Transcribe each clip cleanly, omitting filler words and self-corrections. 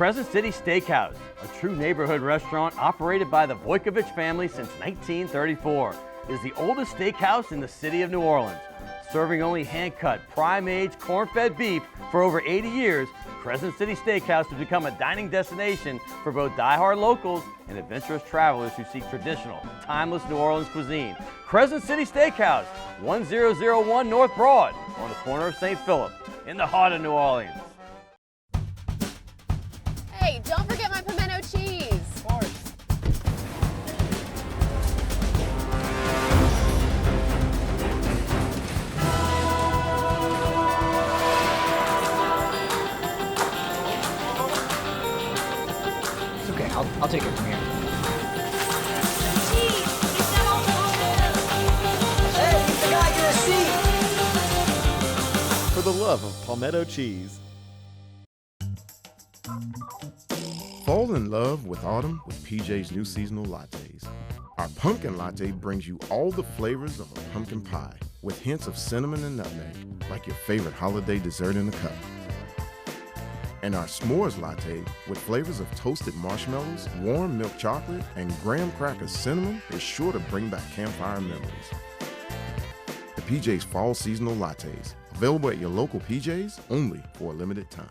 Crescent City Steakhouse, a true neighborhood restaurant operated by the Vojkovic family since 1934, is the oldest steakhouse in the city of New Orleans. Serving only hand-cut, prime-aged, corn-fed beef for over 80 years, Crescent City Steakhouse has become a dining destination for both die-hard locals and adventurous travelers who seek traditional, timeless New Orleans cuisine. Crescent City Steakhouse, 1001 North Broad, on the corner of St. Philip, in the heart of New Orleans. Hey, don't forget my pimento cheese. Of course. It's okay, I'll take it from here. Hey, you gotta get a seat! For the love of palmetto cheese. Fall in love with autumn with PJ's new seasonal lattes. Our pumpkin latte brings you all the flavors of a pumpkin pie with hints of cinnamon and nutmeg, like your favorite holiday dessert in a cup. And our s'mores latte with flavors of toasted marshmallows, warm milk chocolate, and graham cracker cinnamon is sure to bring back campfire memories. The PJ's Fall Seasonal Lattes, available at your local PJ's only for a limited time.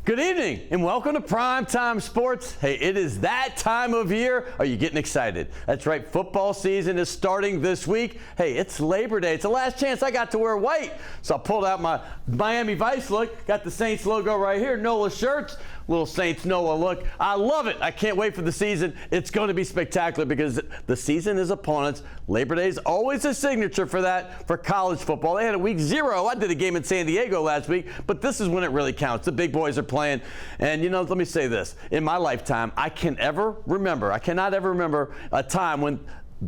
Good evening and welcome to Primetime Sports. Hey, it is that time of year. Are you getting excited? That's right, football season is starting this week. Hey, it's Labor Day. It's the last chance I got to wear white. So I pulled out my Miami Vice look, got the Saints logo right here, NOLA shirts, little Saints NOLA look. I love it. I can't wait for the season. It's going to be spectacular because the season is upon us. Labor Day is always a signature for that for college football. They had a week 0. I did a game in San Diego last week, but this is when it really counts. The big boys are playing. And, you know, let me say this. In my lifetime, I cannot ever remember a time when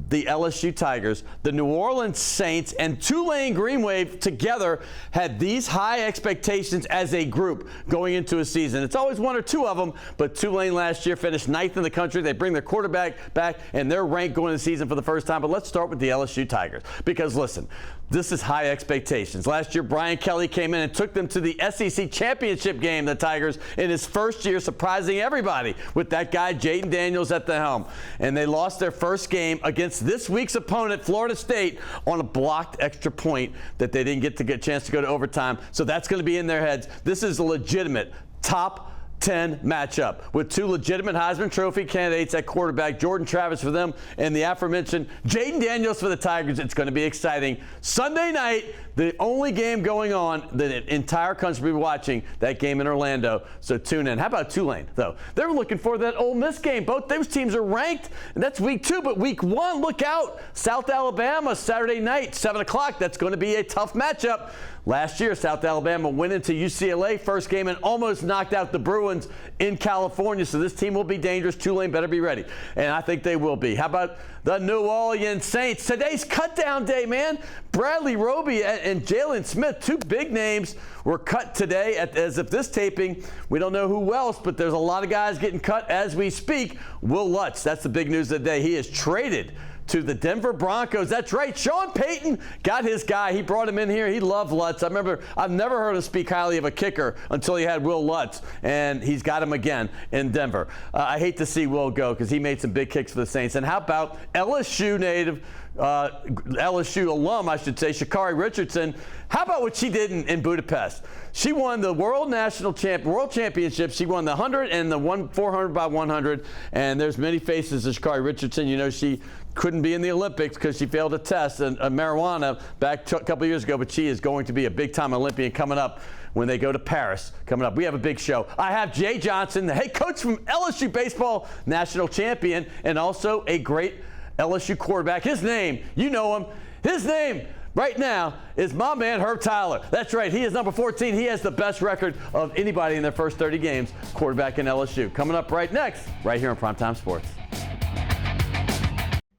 the LSU Tigers, the New Orleans Saints, and Tulane Green Wave together had these high expectations as a group going into a season. It's always one or two of them, but Tulane last year finished 9th in the country. They bring their quarterback back, and they're ranked going into the season for the first time. But let's start with the LSU Tigers because, listen, this is high expectations. Last year, Brian Kelly came in and took them to the SEC championship game, the Tigers, in his first year, surprising everybody with that guy, Jaden Daniels, at the helm. And they lost their first game against this week's opponent, Florida State, on a blocked extra point that they didn't get a chance to go to overtime. So that's going to be in their heads. This is a legitimate top 10 matchup with two legitimate Heisman Trophy candidates at quarterback, Jordan Travis for them, and the aforementioned Jaden Daniels for the Tigers. It's going to be exciting. Sunday night, the only game going on the entire country will be watching, that game in Orlando. So tune in. How about Tulane, though? They're looking for that Ole Miss game. Both those teams are ranked, and that's week 2. But week 1, look out. South Alabama, Saturday night, 7 o'clock. That's going to be a tough matchup. Last year, South Alabama went into UCLA first game and almost knocked out the Bruins in California. So this team will be dangerous. Tulane better be ready. And I think they will be. How about the New Orleans Saints? Today's cutdown day, man. Bradley Roby and Jalen Smith, two big names, were cut today. As of this taping, we don't know who else, but there's a lot of guys getting cut as we speak. Will Lutz, that's the big news of the day. He is traded to the Denver Broncos. That's right. Sean Payton got his guy. He brought him in here. He loved Lutz. I've never heard him speak highly of a kicker until he had Will Lutz, and he's got him again in Denver. I hate to see Will go because he made some big kicks for the Saints. And how about LSU native, LSU alum, I should say, Sha'Carri Richardson? How about what she did in Budapest? She won the World Championship. She won the 100 and the 400 by 100. And there's many faces of Sha'Carri Richardson. You know, she couldn't be in the Olympics because she failed a test and marijuana back a couple of years ago, but she is going to be a big-time Olympian coming up when they go to Paris coming up. We have a big show. I have Jay Johnson, the head coach from LSU baseball, national champion, and also a great LSU quarterback. His name, you know him. His name right now is my man, Herb Tyler. That's right. He is number 14. He has the best record of anybody in their first 30 games, quarterback in LSU. Coming up right next, right here on Primetime Sports.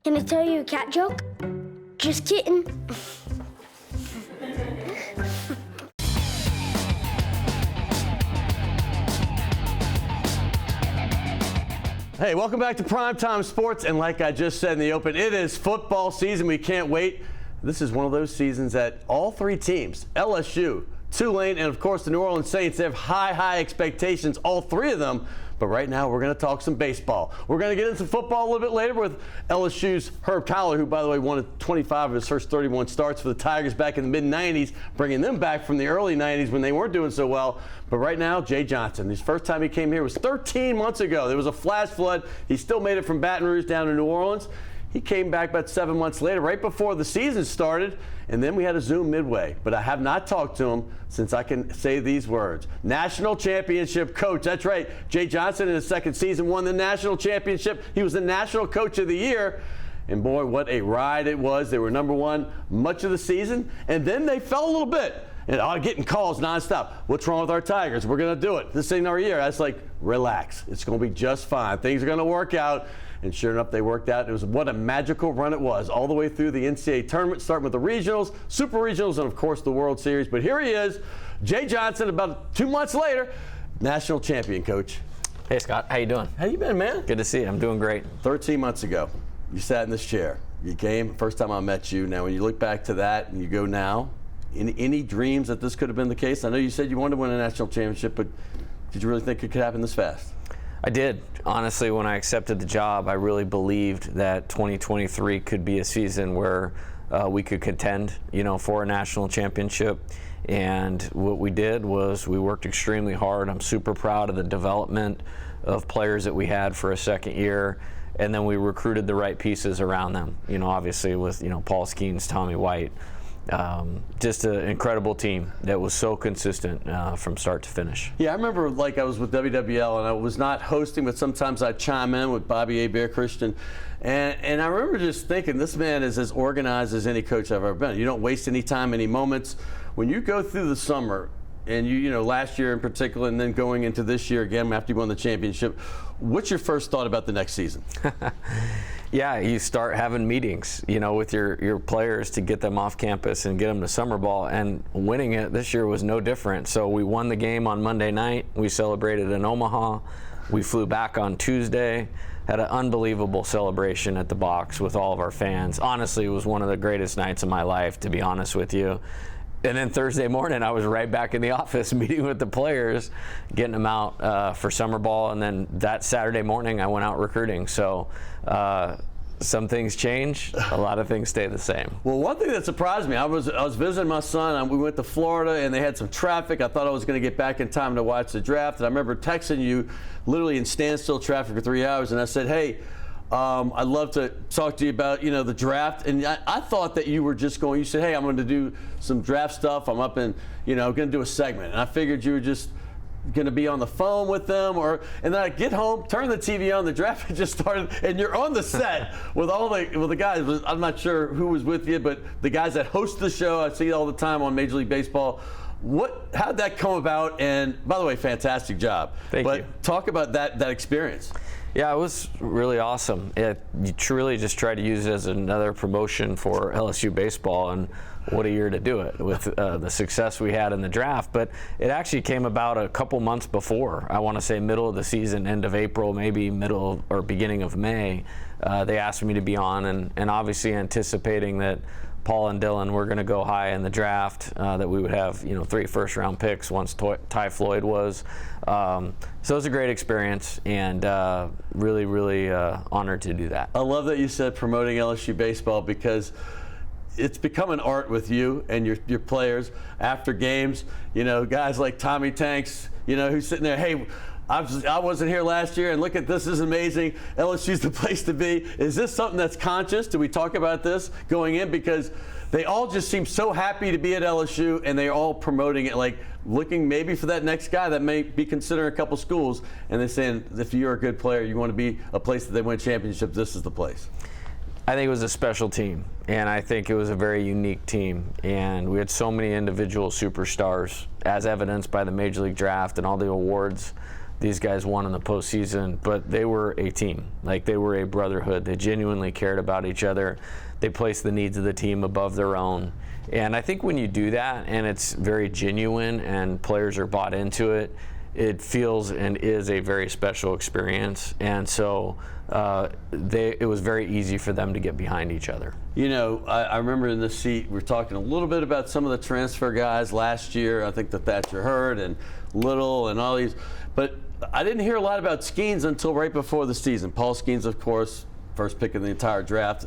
Can I tell you a cat joke? Just kidding. Hey, welcome back to Primetime Sports. And like I just said in the open, it is football season. We can't wait. This is one of those seasons that all three teams, LSU, Tulane, and of course the New Orleans Saints, they have high expectations, all three of them. But right now we're going to talk some baseball. We're going to get into football a little bit later with LSU's Herb Tyler, who, by the way, won 25 of his first 31 starts for the Tigers back in the mid-'90s, bringing them back from the early '90s when they weren't doing so well. But right now, Jay Johnson, his first time he came here was 13 months ago. There was a flash flood. He still made it from Baton Rouge down to New Orleans. He came back about 7 months later, right before the season started, and then we had a Zoom midway. But I have not talked to him since I can say these words. National championship coach. That's right. Jay Johnson in his second season won the national championship. He was the national coach of the year. And boy, what a ride it was. They were number one much of the season, and then they fell a little bit. And getting calls nonstop. What's wrong with our Tigers? We're going to do it. This ain't our year. I was like, relax. It's going to be just fine. Things are going to work out. And sure enough, they worked out. It was what a magical run it was, all the way through the NCAA tournament, starting with the regionals, super regionals, and of course the World Series. But here he is, Jay Johnson, about 2 months later, national champion, coach. Hey, Scott. How you doing? How you been, man? Good to see you. I'm doing great. 13 months ago, you sat in this chair. You came, first time I met you. Now, when you look back to that and you go now, any dreams that this could have been the case? I know you said you wanted to win a national championship, but did you really think it could happen this fast? I did. Honestly, when I accepted the job, I really believed that 2023 could be a season where we could contend, for a national championship. And what we did was we worked extremely hard. I'm super proud of the development of players that we had for a second year. And then we recruited the right pieces around them, obviously with, Paul Skeens, Tommy White. Just an incredible team that was so consistent from start to finish. Yeah, I remember I was with WWL and I was not hosting, but sometimes I'd chime in with Bobby A. Bear Christian. And I remember just thinking, this man is as organized as any coach I've ever been. You don't waste any time, any moments. When you go through the summer, and last year in particular, and then going into this year again after you won the championship, what's your first thought about the next season? Yeah, you start having meetings, with your players to get them off campus and get them to summer ball, and winning it this year was no different. So we won the game on Monday night. We celebrated in Omaha. We flew back on Tuesday, had an unbelievable celebration at the box with all of our fans. Honestly, it was one of the greatest nights of my life, to be honest with you. And then Thursday morning, I was right back in the office meeting with the players, getting them out for summer ball. And then that Saturday morning, I went out recruiting. So some things change, a lot of things stay the same. Well, one thing that surprised me, I was visiting my son, and we went to Florida, and they had some traffic. I thought I was going to get back in time to watch the draft. And I remember texting you literally in standstill traffic for 3 hours, and I said, hey, I'd love to talk to you about, the draft. And I thought that you were just going, you said, hey, I'm going to do some draft stuff. I'm up and, going to do a segment. And I figured you were just going to be on the phone with them. And then I get home, turn the TV on, the draft had just started, and you're on the set with the guys. I'm not sure who was with you, but the guys that host the show, I see it all the time on Major League Baseball. How'd that come about? And by the way, fantastic job. Thank you. But talk about that experience. Yeah, it was really awesome. You truly just try to use it as another promotion for LSU baseball, and what a year to do it with the success we had in the draft. But it actually came about a couple months before. I want to say middle of the season, end of April, maybe middle or beginning of May. They asked me to be on, and obviously anticipating that Paul and Dylan were going to go high in the draft, that we would have 3 first-round picks once Ty Floyd was. So it was a great experience, and really, really honored to do that. I love that you said promoting LSU baseball, because it's become an art with you and your players after games. Guys like Tommy Tanks, who's sitting there, hey, I wasn't here last year, and look at this is amazing. LSU's the place to be. Is this something that's conscious? Do we talk about this going in? Because they all just seem so happy to be at LSU, and they're all promoting it, like looking maybe for that next guy that may be considering a couple schools, and they're saying if you're a good player, you want to be a place that they win championships, this is the place. I think it was a special team, and I think it was a very unique team, and we had so many individual superstars, as evidenced by the Major League Draft and all the awards these guys won in the postseason. But they were a team. They were a brotherhood. They genuinely cared about each other. They placed the needs of the team above their own. And I think when you do that, and it's very genuine and players are bought into it, it feels and is a very special experience. And so it was very easy for them to get behind each other. You know, I remember in the seat, we were talking a little bit about some of the transfer guys last year. I think that Thatcher Hurd and Little and all these. But I didn't hear a lot about Skeens until right before the season. Paul Skeens, of course, first pick of the entire draft.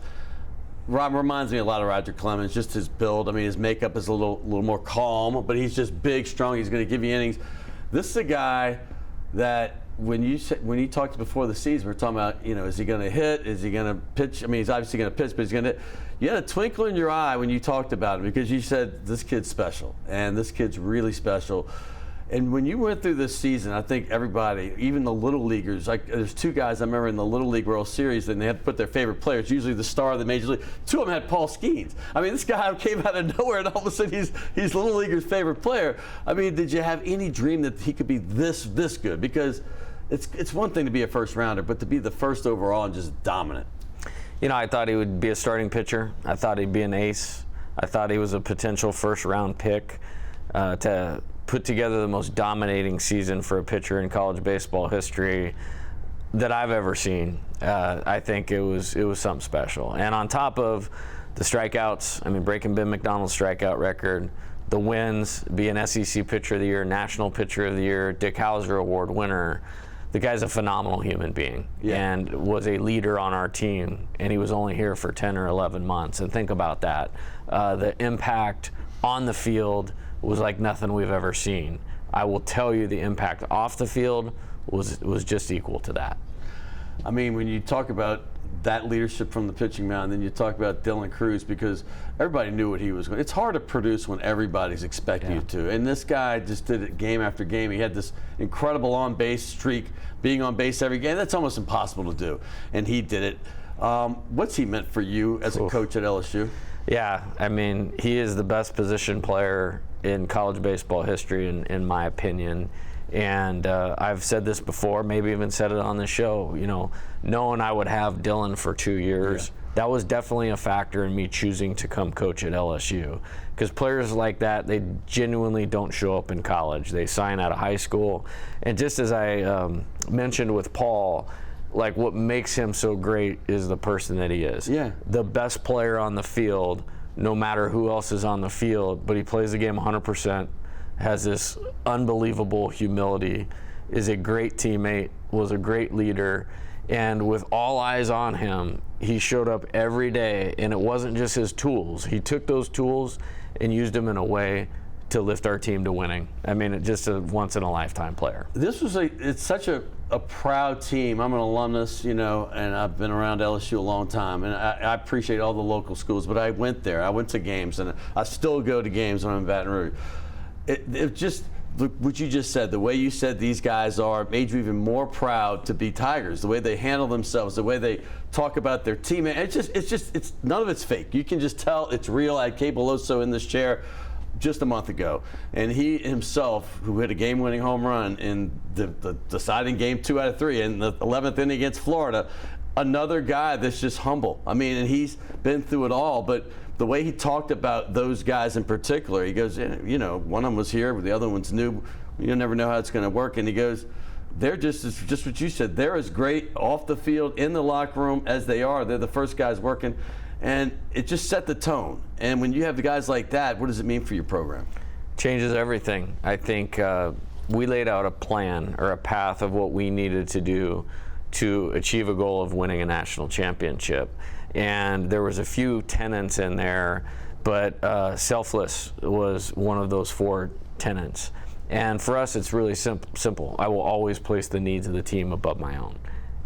Rob reminds me a lot of Roger Clemens, just his build. I mean, his makeup is a little more calm, but he's just big, strong. He's going to give you innings. This is a guy that when you talked before the season, we were talking about, you know, is he going to hit? Is he going to pitch? I mean, he's obviously going to pitch, but he's going to hit. You had a twinkle in your eye when you talked about him because you said this kid's special, and this kid's really special. And when you went through this season, I think everybody, even the little leaguers, like there's two guys I remember in the Little League World Series, and they had to put their favorite players, usually the star of the major league. Two of them had Paul Skeens. I mean, this guy came out of nowhere, and all of a sudden he's Little Leaguer's favorite player. I mean, did you have any dream that he could be this good? Because it's one thing to be a first rounder, but to be the first overall and just dominant. You know, I thought he would be a starting pitcher. I thought he'd be an ace. I thought he was a potential first-round pick to put together the most dominating season for a pitcher in college baseball history that I've ever seen. I think it was something special. And on top of the strikeouts, I mean, breaking Ben McDonald's strikeout record, the wins, be an SEC Pitcher of the Year, National Pitcher of the Year, Dick Hauser Award winner. The guy's a phenomenal human being and was a leader on our team, and he was only here for 10 or 11 months. And think about that. The impact on the field was like nothing we've ever seen. I will tell you the impact off the field was just equal to that. I mean, when you talk about that leadership from the pitching mound, then you talk about Dylan Cruz, because everybody knew what he was going. It's hard to produce when everybody's expecting you to. And this guy just did it game after game. He had this incredible on-base streak, being on base every game. That's almost impossible to do. And he did it. What's he meant for you as a coach at LSU? Yeah, I mean, he is the best position player in college baseball history, in my opinion. And I've said this before, maybe even said it on the show, you know, knowing I would have Dylan for 2 years, that was definitely a factor in me choosing to come coach at LSU. Because players like that, they genuinely don't show up in college. They sign out of high school. And just as I mentioned with Paul, like what makes him so great is the person that he is. Yeah. The best player on the field, no matter who else is on the field, but he plays the game 100%, has this unbelievable humility, is a great teammate, was a great leader, and with all eyes on him, he showed up every day, and it wasn't just his tools. He took those tools and used them in a way to lift our team to winning. I mean, it's just a once-in-a-lifetime player. This was it's such a proud team. I'm an alumnus, you know, and I've been around LSU a long time, and I appreciate all the local schools, but I went there. I went to games, and I still go to games when I'm in Baton Rouge. It just, what you just said, the way you said these guys are, made you even more proud to be Tigers. The way they handle themselves, the way they talk about their teammates. It's none of it's fake. You can just tell it's real. I had Kay Beloso in this chair just a month ago, and he himself, who hit a game-winning home run in the deciding game 2 out of 3 in the 11th inning against Florida, another guy that's just humble. I mean, and he's been through it all, but the way he talked about those guys in particular, he goes, you know, one of them was here, but the other one's new. You never know how it's going to work. And he goes, they're just what you said. They're as great off the field, in the locker room as they are. They're the first guys working. And it just set the tone. And when you have the guys like that, what does it mean for your program? Changes everything. I think we laid out a plan or a path of what we needed to do to achieve a goal of winning a national championship. And there was a few tenets in there, but selfless was one of those 4 tenets. And for us, it's really simple. I will always place the needs of the team above my own.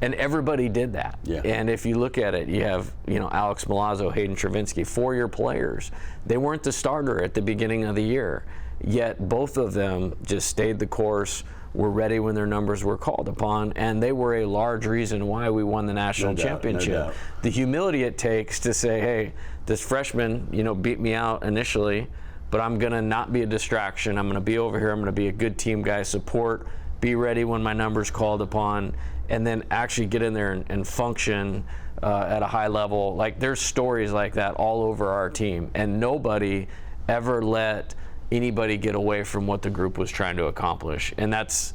And everybody did that. Yeah. And if you look at it, you have, you know, Alex Milazzo, Hayden Travinski, 4-year players. They weren't the starter at the beginning of the year, yet both of them just stayed the course, were ready when their numbers were called upon, and they were a large reason why we won the national championship. No doubt. The humility it takes to say, hey, this freshman, you know, beat me out initially, but I'm going to not be a distraction. I'm going to be over here. I'm going to be a good team guy, support, be ready when my number's called upon, and then actually get in there and function at a high level. Like, there's stories like that all over our team, and nobody ever let anybody get away from what the group was trying to accomplish. And that's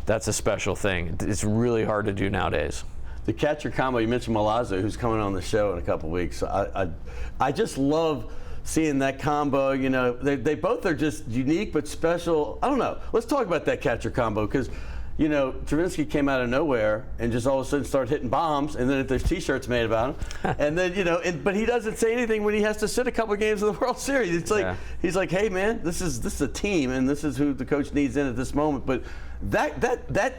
a special thing. It's really hard to do nowadays. The catcher combo, you mentioned Milazzo, who's coming on the show in a couple weeks. I just love seeing that combo. You know, they both are just unique but special. I don't know. Let's talk about that catcher combo, because, you know, Travinski came out of nowhere and just all of a sudden started hitting bombs, and then there's T-shirts made about him. And then, you know, but he doesn't say anything when he has to sit a couple of games of the World Series. It's like, he's like, hey, man, this is a team, and this is who the coach needs in at this moment. But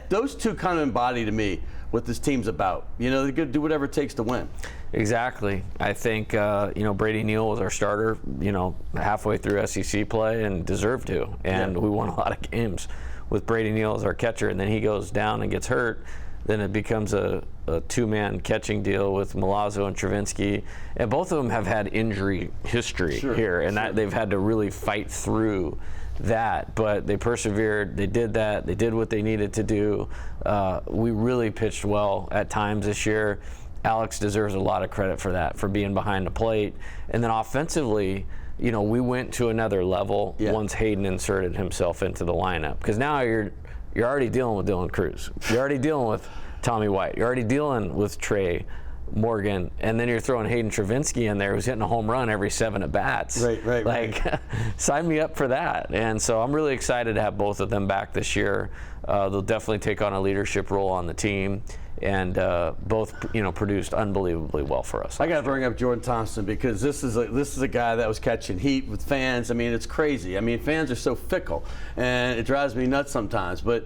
those two kind of embody to me what this team's about. You know, they're going to do whatever it takes to win. Exactly. I think, you know, Brady Neal was our starter, you know, halfway through SEC play, and deserved to. And we won a lot of games with Brady Neal as our catcher, and then he goes down and gets hurt. Then it becomes a two-man catching deal with Milazzo and Travinski. And both of them have had injury history here, and that they've had to really fight through that, but they persevered. They did that. They did what they needed to do. We really pitched well at times this year. Alex deserves a lot of credit for that, for being behind the plate. And then offensively, you know, we went to another level once Hayden inserted himself into the lineup, because now you're already dealing with Dylan Cruz. You're already dealing with Tommy White. You're already dealing with Trey Morgan, and then you're throwing Hayden Travinski in there, who's hitting a home run every 7 at-bats. Right. Sign me up for that. And so I'm really excited to have both of them back this year. They'll definitely take on a leadership role on the team, and both, you know, produced unbelievably well for us. I got to bring up Jordan Thompson, because this is a guy that was catching heat with fans. I mean, it's crazy. I mean, fans are so fickle, and it drives me nuts sometimes. But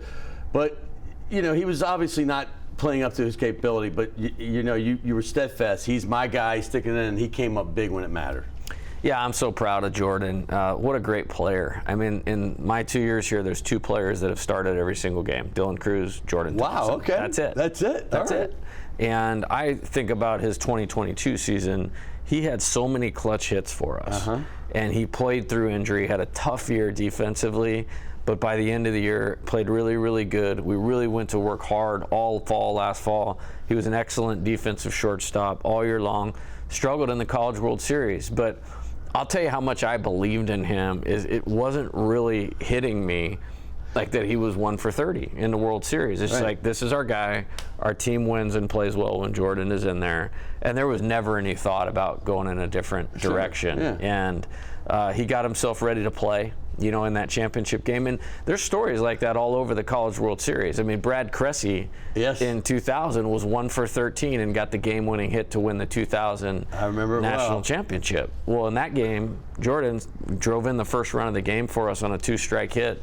you know, he was obviously not playing up to his capability, but you know, you were steadfast. He's my guy, he's sticking in, and he came up big when it mattered. Yeah, I'm so proud of Jordan. What a great player. I mean, in my 2 years here, there's 2 players that have started every single game. Dylan Cruz, Jordan Thompson. Wow, okay. That's it. And I think about his 2022 season. He had so many clutch hits for us. And he played through injury, had a tough year defensively, but by the end of the year, played really, really good. We really went to work hard all fall, last fall. He was an excellent defensive shortstop all year long. Struggled in the College World Series, but I'll tell you how much I believed in him. It wasn't really hitting me like that he was 1 for 30 in the World Series. It's like, this is our guy. Our team wins and plays well when Jordan is in there. And there was never any thought about going in a different direction. And he got himself ready to play, you know, in that championship game. And there's stories like that all over the College World Series. I mean, Brad Cressy in 2000 was 1 for 13 and got the game-winning hit to win the 2000 national championship. Well, in that game, Jordan drove in the first run of the game for us on a 2-strike hit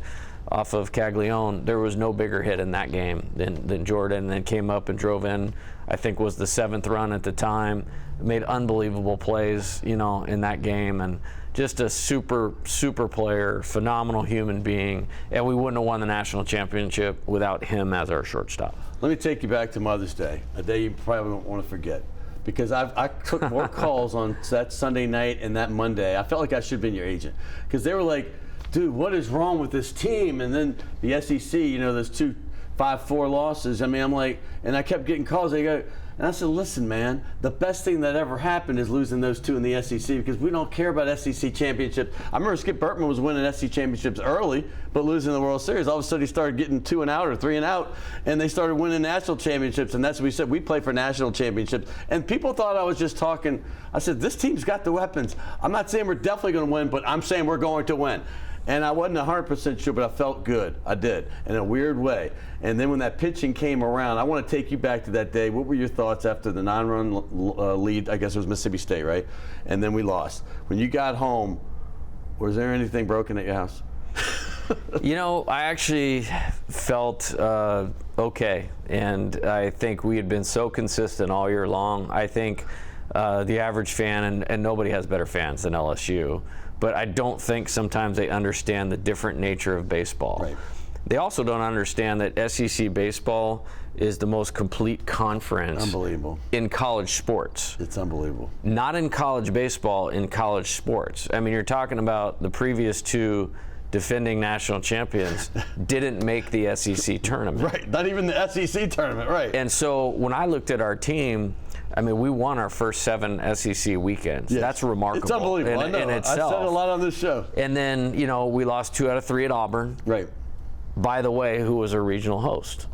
off of Caglione. There was no bigger hit in that game than Jordan, and then came up and drove in, I think was the 7th run at the time, made unbelievable plays, you know, in that game, and just a super, super player, phenomenal human being, and we wouldn't have won the national championship without him as our shortstop. Let me take you back to Mother's Day, a day you probably won't want to forget, because I took more calls on that Sunday night and that Monday. I felt like I should have been your agent, because they were like, dude, what is wrong with this team? And then the SEC, you know, those 2 5-4 losses. I mean, I'm like, and I kept getting calls. They go, and I said, listen, man, the best thing that ever happened is losing those 2 in the SEC, because we don't care about SEC championships. I remember Skip Bertman was winning SEC championships early, but losing the World Series. All of a sudden, he started getting 2 and out or 3 and out, and they started winning national championships. And that's what we said. We play for national championships. And people thought I was just talking. I said, this team's got the weapons. I'm not saying we're definitely going to win, but I'm saying we're going to win. And I wasn't 100% sure, but I felt good. I did, in a weird way. And then when that pitching came around, I want to take you back to that day. What were your thoughts after the 9-run lead? I guess it was Mississippi State, right? And then we lost. When you got home, was there anything broken at your house? You know, I actually felt okay. And I think we had been so consistent all year long. I think the average fan, and nobody has better fans than LSU, but I don't think sometimes they understand the different nature of baseball. Right. They also don't understand that SEC baseball is the most complete conference Unbelievable. In college sports. It's unbelievable. Not in college baseball, in college sports. I mean, you're talking about the previous 2 defending national champions didn't make the SEC tournament. Right, not even the SEC tournament, right. And so when I looked at our team, I mean, we won our first 7 SEC weekends. Yes. That's remarkable. It's unbelievable. I know. in itself. I said a lot on this show. And then, you know, we lost 2 out of 3 at Auburn. Right. By the way, who was a regional host.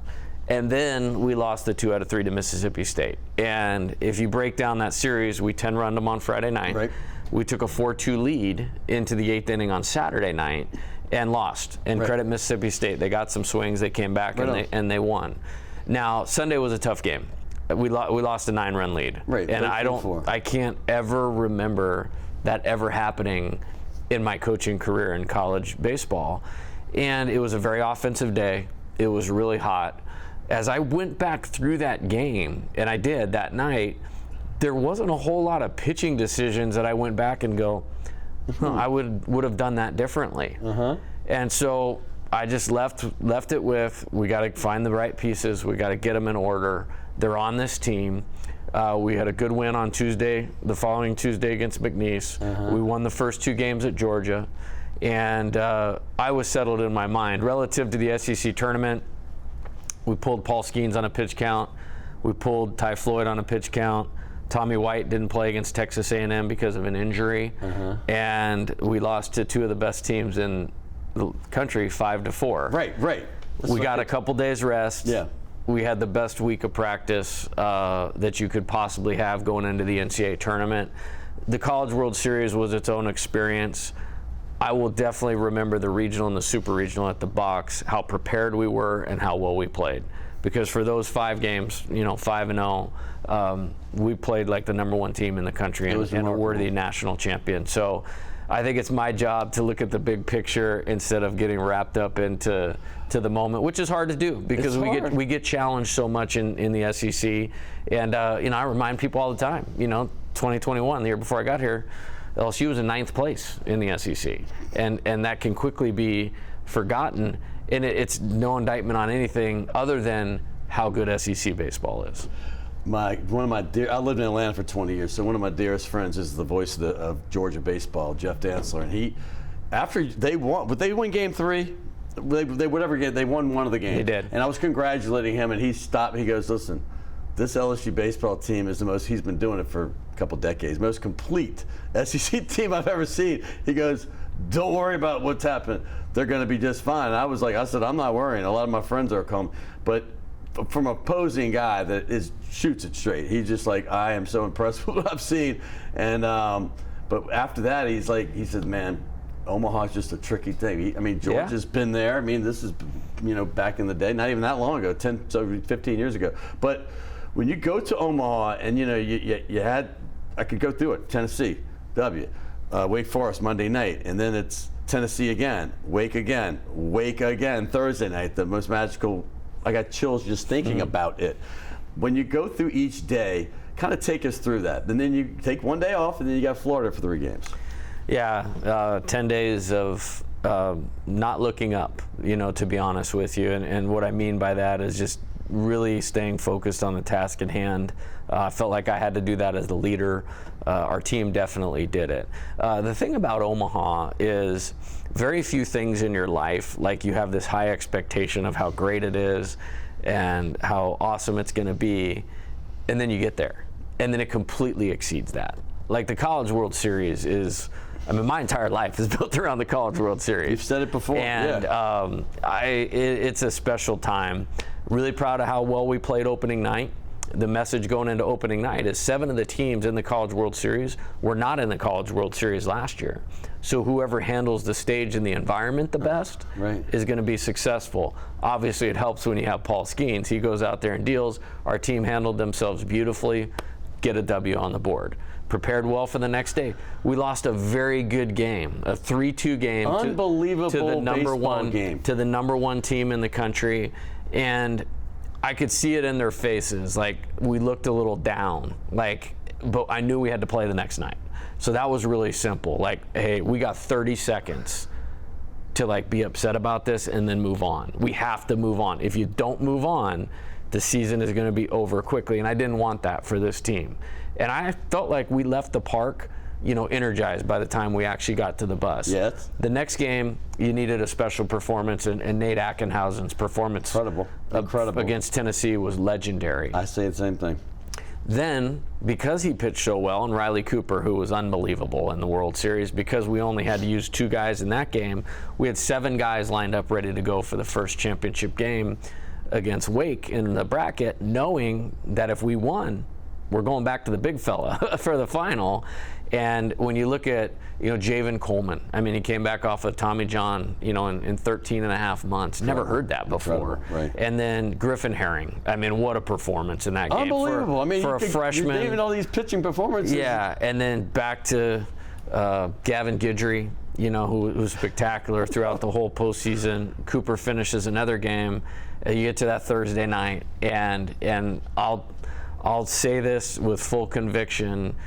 And then we lost the 2 out of 3 to Mississippi State. And if you break down that series, we 10-runned them on Friday night. Right. We took a 4-2 lead into the 8th inning on Saturday night and lost. And credit Mississippi State. They got some swings. They came back and they won. Now, Sunday was a tough game. We lost a 9-run lead. Right. And I can't ever remember that ever happening in my coaching career in college baseball. And it was a very offensive day. It was really hot. As I went back through that game, and I did that night, there wasn't a whole lot of pitching decisions that I went back and go, I would have done that differently. And so I just left it with, we got to find the right pieces. We got to get them in order. They're on this team. We had a good win on Tuesday, the following Tuesday against McNeese. We won the first 2 games at Georgia. And I was settled in my mind. Relative to the SEC tournament, we pulled Paul Skeens on a pitch count. We pulled Ty Floyd on a pitch count. Tommy White didn't play against Texas A&M because of an injury. And we lost to 2 of the best teams in the country, 5-4. Right. We got a couple days rest. Yeah. We had the best week of practice that you could possibly have going into the NCAA tournament. The College World Series was its own experience. I will definitely remember the regional and the super regional at the box, how prepared we were and how well we played. Because for those 5 games, 5-0, we played like the #1 team in the country and a worthy national champion. So I think it's my job to look at the big picture instead of getting wrapped up into the moment, which is hard to do because we get challenged so much in the SEC. And I remind people all the time, 2021, the year before I got here, LSU was in 9th place in the SEC, and that can quickly be forgotten. And it's no indictment on anything other than how good SEC baseball is. I lived in Atlanta for 20 years, so one of my dearest friends is the voice of Georgia baseball, Jeff Dantzler, and after they won Game 3. They won one of the games. They did. And I was congratulating him, and he stopped. He goes, "Listen, this LSU baseball team is the most. He's been doing it for a couple decades. Most complete SEC team I've ever seen." He goes, "Don't worry about what's happened. They're going to be just fine." And I said, "I'm not worrying. A lot of my friends are coming, but." From a opposing guy that shoots it straight, he's just like, I am so impressed with what I've seen. And but after that, he said, man, Omaha's just a tricky thing. Georgia's been there. I mean, this is, back in the day, not even that long ago, 15 years ago. But when you go to Omaha and, you had, I could go through it, Tennessee, Wake Forest Monday night, and then it's Tennessee again, Wake again, Thursday night, the most magical. I got chills just thinking about it. When you go through each day, kind of take us through that. And then you take one day off, and then you got Florida for 3 games. Yeah, 10 days of not looking up, to be honest with you. And what I mean by that is just really staying focused on the task at hand. I felt like I had to do that as the leader. Our team definitely did it. The thing about Omaha is very few things in your life, like you have this high expectation of how great it is and how awesome it's going to be, and then you get there, and then it completely exceeds that. Like the College World Series is, my entire life is built around the College World Series. You've said it before. And it's a special time. Really proud of how well we played opening night. The message going into opening night is 7 of the teams in the College World Series were not in the College World Series last year. So whoever handles the stage and the environment the best is going to be successful. Obviously, it helps when you have Paul Skeens. He goes out there and deals. Our team handled themselves beautifully. Get a W on the board. Prepared well for the next day. We lost a very good game, a 3-2 game. Unbelievable to the number one game. To the #1 team in the country. And I could see it in their faces. Like, we looked a little down. But I knew we had to play the next night. So that was really simple. Like, hey, we got 30 seconds to be upset about this and then move on. We have to move on. If you don't move on, the season is going to be over quickly. And I didn't want that for this team. And I felt like we left the park, energized by the time we actually got to the bus. Yes. The next game, you needed a special performance, and Nate Ackenhausen's performance Incredible. against Tennessee was legendary. I say the same thing. Then, because he pitched so well, and Riley Cooper, who was unbelievable in the World Series, because we only had to use 2 guys in that game, we had 7 guys lined up ready to go for the first championship game against Wake in the bracket, knowing that if we won, we're going back to the big fella for the final. And when you look at, Javen Coleman, I mean, he came back off of Tommy John, in 13 and a half months. Never heard that before. Right. And then Griffin Herring. I mean, what a performance in that game. Unbelievable. For a freshman. You're naming all these pitching performances. Yeah, and then back to Gavin Guidry, who was spectacular throughout the whole postseason. Cooper finishes another game. You get to that Thursday night, and I'll say this with full conviction.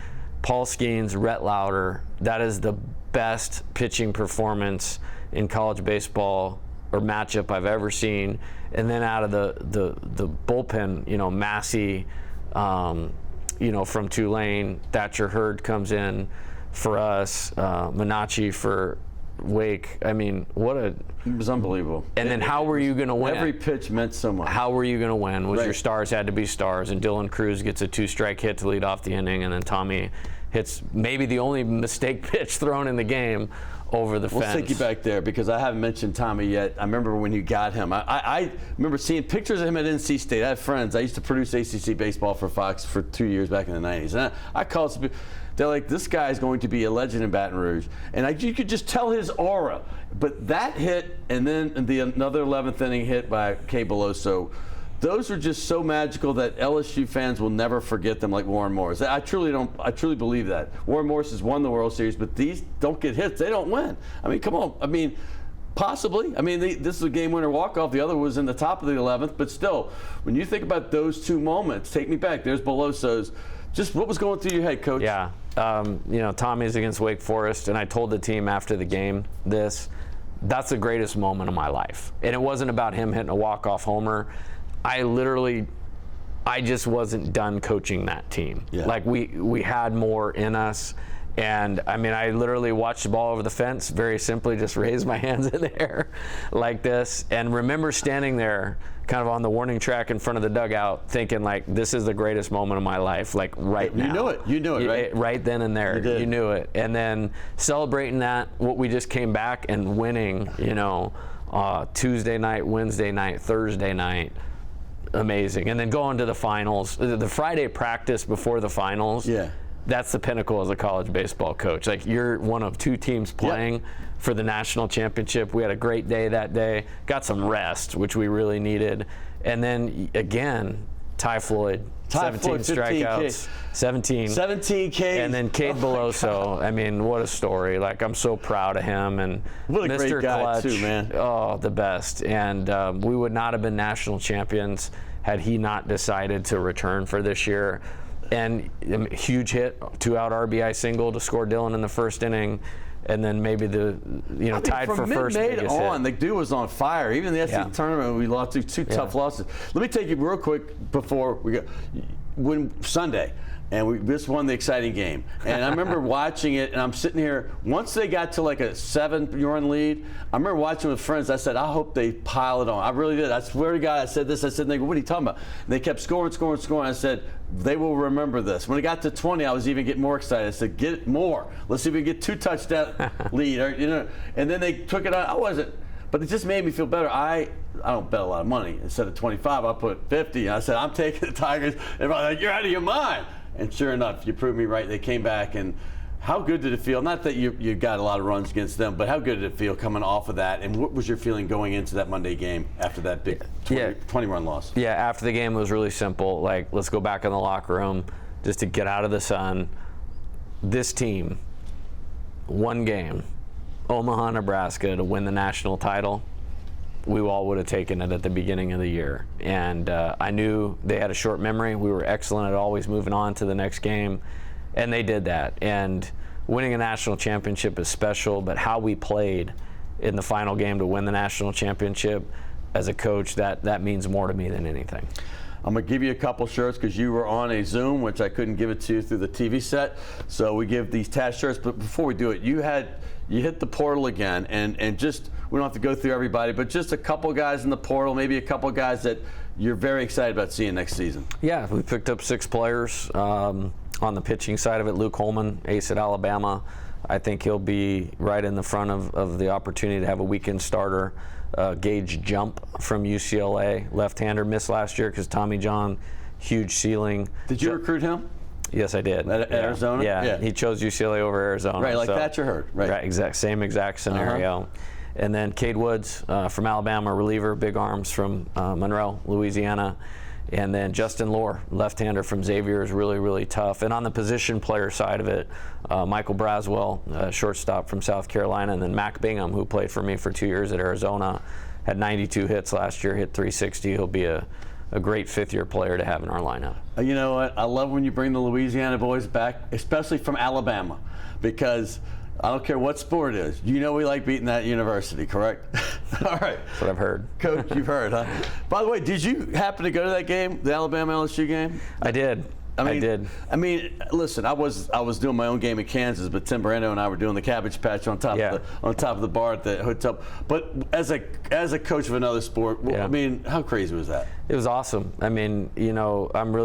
Paul Skeens, Rhett Lauder, that is the best pitching performance in college baseball or matchup I've ever seen. And then out of the bullpen, Massey, from Tulane, Thatcher Hurd comes in for us, Menachie for Wake. I mean, it was unbelievable. And then how were you going to win? Every pitch meant so much. How were you going to win? Was Right. your stars had to be stars, and Dylan Cruz gets a 2-strike hit to lead off the inning, and then Tommy hits maybe the only mistake pitch thrown in the game over the fence. Let's take you back there because I haven't mentioned Tommy yet. I remember when you got him. I remember seeing pictures of him at NC State. I have friends. I used to produce ACC baseball for Fox for 2 years back in the 90s. And I called some people. They're like, this guy's going to be a legend in Baton Rouge. And you could just tell his aura. But that hit and then another 11th inning hit by Kay Beloso, those are just so magical that LSU fans will never forget them like Warren Morris. I truly believe that. Warren Morris has won the World Series, but these don't get hits. They don't win. I mean, come on. I mean, possibly. I mean, this is a game winner walk-off. The other was in the top of the 11th. But still, when you think about those 2 moments, take me back. There's Beloso's. Just what was going through your head, Coach? Yeah. Tommy's against Wake Forest, and I told the team after the game that's the greatest moment of my life. And it wasn't about him hitting a walk-off homer. I just wasn't done coaching that team. Yeah. Like we had more in us. And I mean, I literally watched the ball over the fence, very simply just raised my hands in the air like this, and remember standing there kind of on the warning track in front of the dugout thinking like, this is the greatest moment of my life, like right now. You knew it, right? Right then and there, you knew it. And then celebrating that, what we just came back and winning, Tuesday night, Wednesday night, Thursday night, amazing. And then going to the finals, the Friday practice before the finals. Yeah. That's the pinnacle as a college baseball coach. Like, you're one of 2 teams playing for the national championship. We had a great day that day. Got some rest, which we really needed. And then, again, Ty Floyd, 17 strikeouts. 17K. And then Cade Beloso. I mean, what a story. Like, I'm so proud of him. And what a Mr. great guy, Clutch, too, man. Oh, the best. And we would not have been national champions had he not decided to return for this year. And a huge hit, 2-out RBI single to score Dylan in the first inning, and then maybe tied for first biggest on, hit. the dude was on fire. Even the SEC tournament, we lost 2 tough losses. Let me take you real quick before we go. When Sunday, and we just won the exciting game. And I remember watching it, and I'm sitting here. Once they got to like a 7-run lead, I remember watching with friends. I said, I hope they pile it on. I really did. I swear to God, I said this. I said, they go, what are you talking about? And they kept scoring. I said, they will remember this. When it got to 20, I was even getting more excited. I said, get more. Let's see if we can get 2 touchdown lead. And then they took it on. I wasn't. But it just made me feel better. I don't bet a lot of money. Instead of 25, I put 50. And I said, I'm taking the Tigers. Everybody's like, you're out of your mind. And sure enough, you proved me right. They came back, and how good did it feel? Not that you got a lot of runs against them, but how good did it feel coming off of that? And what was your feeling going into that Monday game after that big 20-run loss? Yeah, after the game, it was really simple. Like, let's go back in the locker room just to get out of the sun. This team, 1 game, Omaha, Nebraska, to win the national title. We all would have taken it at the beginning of the year. And I knew they had a short memory. We were excellent at always moving on to the next game. And they did that. And winning a national championship is special, but how we played in the final game to win the national championship, as a coach, that means more to me than anything. I'm going to give you a couple shirts because you were on a Zoom, which I couldn't give it to you through the TV set. So we give these Taz shirts. But before we do it, you hit the portal again, and just, we don't have to go through everybody, but just a couple guys in the portal, maybe a couple guys that you're very excited about seeing next season. Yeah, we picked up 6 players on the pitching side of it. Luke Holman, ace at Alabama. I think he'll be right in the front of the opportunity to have a weekend starter. Gage Jump from UCLA, left-hander, missed last year because Tommy John, huge ceiling. Did you recruit him? Yes, I did. At Arizona? Yeah, he chose UCLA over Arizona. Right, like Thatcher Hurd. Right, same exact scenario. And then Cade Woods from Alabama, reliever, big arms from Monroe, Louisiana. And then Justin Lohr, left-hander from Xavier, is really, really tough. And on the position player side of it, Michael Braswell, shortstop from South Carolina, and then Mac Bingham, who played for me for 2 years at Arizona, had 92 hits last year, hit 360. He'll be a great fifth-year player to have in our lineup. You know what? I love when you bring the Louisiana boys back, especially from Alabama, because I don't care what sport it is. You know we like beating that university, correct? All right. That's what I've heard. Coach, you've heard, huh? By the way, did you happen to go to that game, the Alabama-LSU game? I did. I did. I mean, listen, I was doing my own game in Kansas, but Tim Brando and I were doing the Cabbage Patch on top of the bar at the hotel. But as a coach of another sport, I mean, how crazy was that? It was awesome. I mean, you know, I'm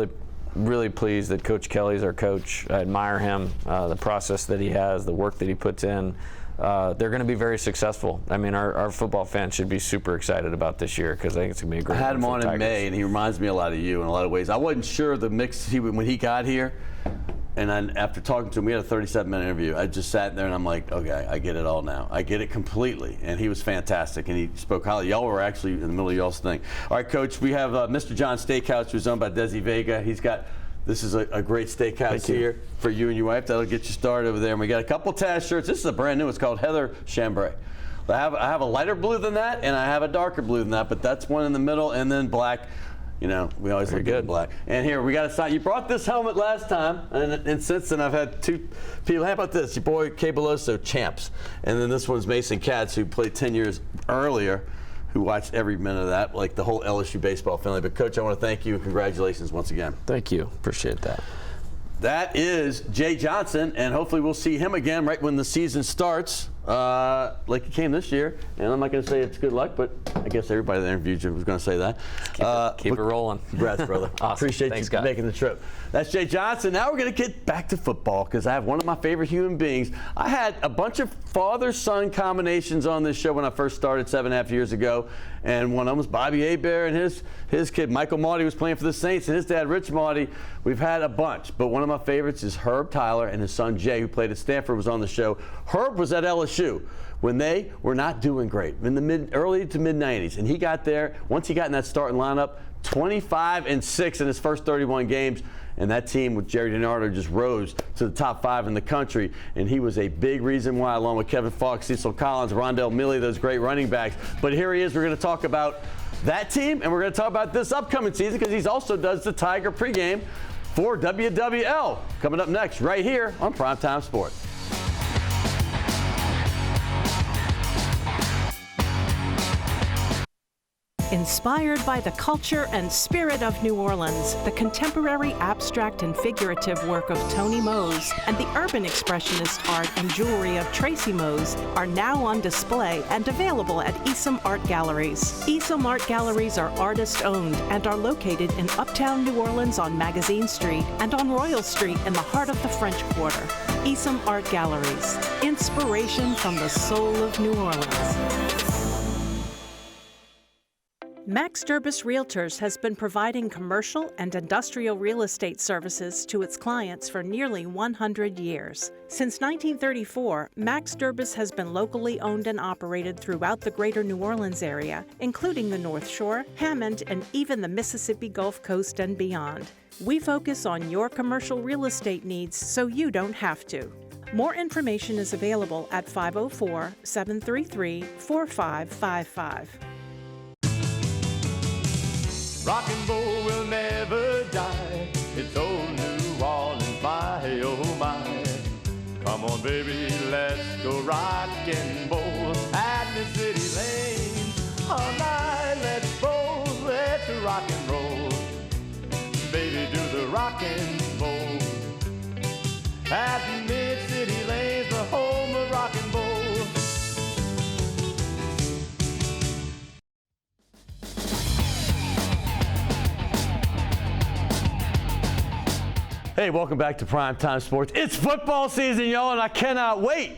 really pleased that Coach Kelly's our coach. I admire him, the process that he has, the work that he puts in. They're going to be very successful. I mean, our football fans should be super excited about this year because I think it's going to be a great. I had him on in May, and he reminds me a lot of you in a lot of ways. I wasn't sure the mix when he got here, and then after talking to him, we had a 37-minute interview. I just sat there and I'm like, okay, I get it all now. I get it completely. And he was fantastic, and he spoke highly. Y'all were actually in the middle of y'all's thing. All right, Coach, we have Mr. John Steakhouse, who's owned by Desi Vega. This is a great steakhouse here for you and your wife. That'll get you started over there. And we got a couple Taz shirts. This is a brand new. It's called Heather Chambray. I have a lighter blue than that, and I have a darker blue than that, but that's one in the middle, and then black. You know, we always look good in black. And here, we got a sign. You brought this helmet last time, and since then I've had 2 people. How about this? Your boy Kay Beloso, champs. And then this one's Mason Katz, who played 10 years earlier, who watched every minute of that, like the whole LSU baseball family. But, Coach, I want to thank you and congratulations once again. Thank you. Appreciate that. That is Jay Johnson, and hopefully we'll see him again right when the season starts, like he came this year. And I'm not going to say it's good luck, but I guess everybody that interviewed you was going to say that. Keep it rolling. Congrats, brother. Awesome. Appreciate Thanks, you guys. making the trip. That's Jay Johnson. Now we're going to get back to football because I have one of my favorite human beings. I had a bunch of father-son combinations on this show when I first started 7.5 years ago, and one of them was Bobby Hebert and his kid Michael Maudie was playing for the Saints, and his dad Rich Maudie. We've had a bunch, but one of my favorites is Herb Tyler, and his son Jay, who played at Stanford, was on the show. Herb was at LSU when they were not doing great in the early to mid 90s, and he got there. Once he got in that starting lineup, 25-6 in his first 31 games, and that team with Jerry DiNardo just rose to the top 5 in the country, and he was a big reason why, along with Kevin Falk, Cecil Collins, Rondell Milley, those great running backs. But here he is. We're going to talk about that team, and we're going to talk about this upcoming season because he also does the Tiger pregame for WWL. Coming up next right here on Primetime Sports. Inspired by the culture and spirit of New Orleans, the contemporary abstract and figurative work of Tony Mose and the urban expressionist art and jewelry of Tracy Mose are now on display and available at Esom Art Galleries. Esom Art Galleries are artist-owned and are located in Uptown New Orleans on Magazine Street and on Royal Street in the heart of the French Quarter. Esom Art Galleries, inspiration from the soul of New Orleans. Max Durbus Realtors has been providing commercial and industrial real estate services to its clients for nearly 100 years. Since 1934, Max Durbus has been locally owned and operated throughout the greater New Orleans area, including the North Shore, Hammond, and even the Mississippi Gulf Coast and beyond. We focus on your commercial real estate needs so you don't have to. More information is available at 504-733-4555. Rock and roll will never die. It's old New Orleans, my oh my. Come on, baby, let's go rock and roll at the city lane. All night, let's roll, let's rock and roll. Baby, do the rock and roll at Mid-City Lanes, the home of rock and roll. Hey, welcome back to Primetime Sports. It's football season, y'all, and I cannot wait.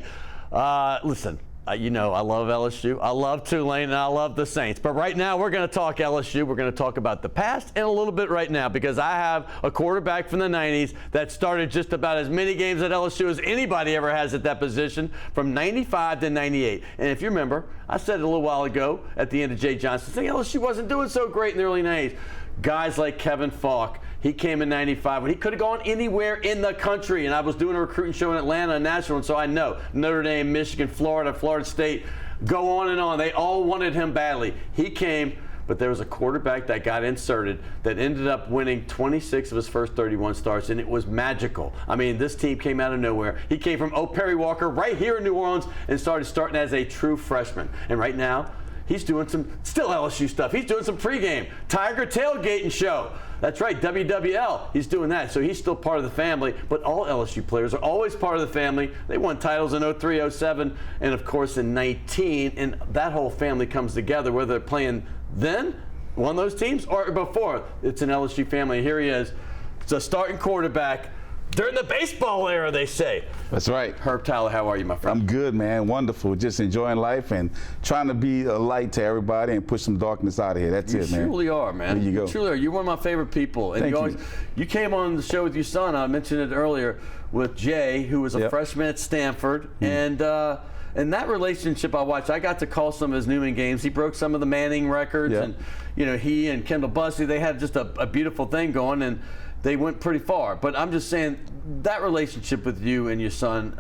Listen, you know I love LSU, I love Tulane, and I love the Saints. But right now, we're going to talk LSU. We're going to talk about the past and a little bit right now because I have a quarterback from the 90s that started just about as many games at LSU as anybody ever has at that position from 95 to 98. And if you remember, I said it a little while ago at the end of Jay Johnson's thing, LSU wasn't doing so great in the early 90s. Guys like Kevin Falk, he came in 95 when he could have gone anywhere in the country. And I was doing a recruiting show in Atlanta and Nashville, and so I know Notre Dame, Michigan, Florida, Florida State, go on and on. They all wanted him badly. He came, but there was a quarterback that got inserted that ended up winning 26 of his first 31 starts, and it was magical. I mean, this team came out of nowhere. He came from Perry Walker right here in New Orleans and starting as a true freshman. And right now, he's doing some still LSU stuff. He's doing some pregame, Tiger tailgating show. That's right, WWL. He's doing that. So he's still part of the family. But all LSU players are always part of the family. They won titles in 03, 07, and of course in 19. And that whole family comes together, whether they're playing then, one of those teams, or before. It's an LSU family. Here he is. It's a starting quarterback. During the baseball era, they say. That's right. Herb Tyler, how are you, my friend? I'm good, man. Wonderful. Just enjoying life and trying to be a light to everybody and push some darkness out of here. That's it, man. You truly are, man. There you go. You truly are. You're one of my favorite people. And Thank you. You came on the show with your son, I mentioned it earlier, with Jay, who was a freshman at Stanford. And that relationship I watched, I got to call some of his Newman games. He broke some of the Manning records. And, you know, he and Kendall Bussey, they had just a beautiful thing going. And they went pretty far. But I'm just saying, that relationship with you and your son,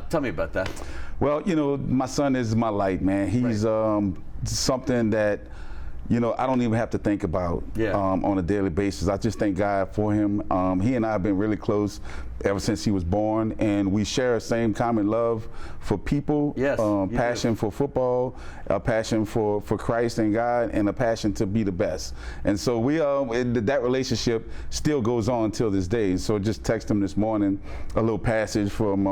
tell me about that. Well, you know, my son is my light, man. He's something that, you know, I don't even have to think about on a daily basis. I just thank God for him. He and I have been really close ever since he was born, and we share the same common love for people, passion for football, a passion for Christ and God, and a passion to be the best. And so we that relationship still goes on till this day. So just text him this morning a little passage from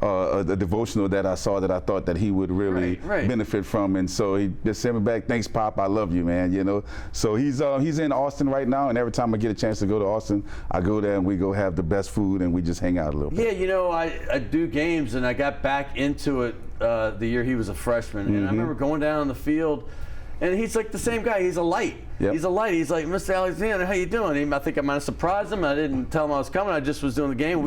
a devotional that I saw that I thought that he would really benefit from, and so he just sent me back, thanks Pop, I love you, man, you know. So he's in Austin right now, and every time I get a chance to go to Austin, I go there and we go have the best food and we just hang out a little bit. Yeah, you know, I do games, and I got back into it the year he was a freshman, and I remember going down on the field, and he's like the same guy. He's a light. He's a light. He's like, Mr. Alexander, how you doing? I think I might have surprised him. I didn't tell him I was coming. I just was doing the game.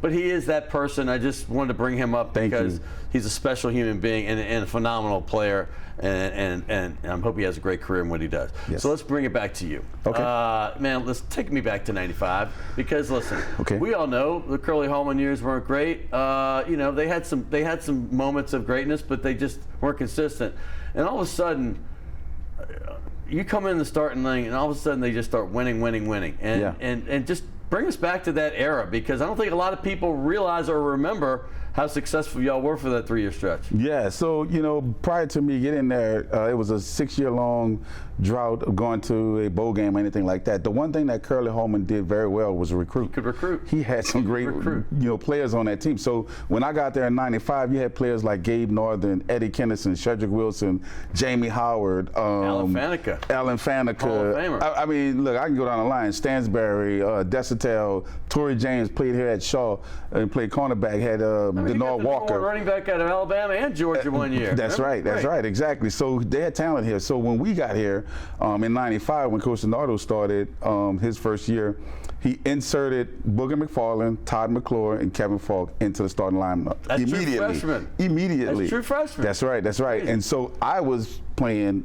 But he is that person. I just wanted to bring him up because he's a special human being and a phenomenal player. And I hope he has a great career in what he does. So let's bring it back to you. Okay. Man, let's take me back to 95 because listen, we all know the Curly Hallman years weren't great. You know, they had some moments of greatness, but they just weren't consistent. And all of a sudden, you come in the starting line, and all of a sudden they just start winning, and just bring us back to that era because I don't think a lot of people realize or remember how successful y'all were for that 3-year stretch. Yeah, so, you know, prior to me getting there, it was a 6-year-long drought of going to a bowl game or anything like that. The one thing that Curly Hallman did very well was recruit. He could recruit. He had some great players on that team. So when I got there in 95, you had players like Gabe Northern, Eddie Kennison, Shedrick Wilson, Jamie Howard, Alan Faneca. Hall of Famer. I mean, look, I can go down the line. Stansberry, Desatel, Torrey James played here at Shaw and played cornerback, had Denard Walker. Running back out of Alabama and Georgia one year. That's right, exactly. So they had talent here. So when we got here in 95, when Coach Donardo started his first year, he inserted Booger McFarland, Todd McClure, and Kevin Falk into the starting lineup immediately. That's true freshman. That's right. And so I was playing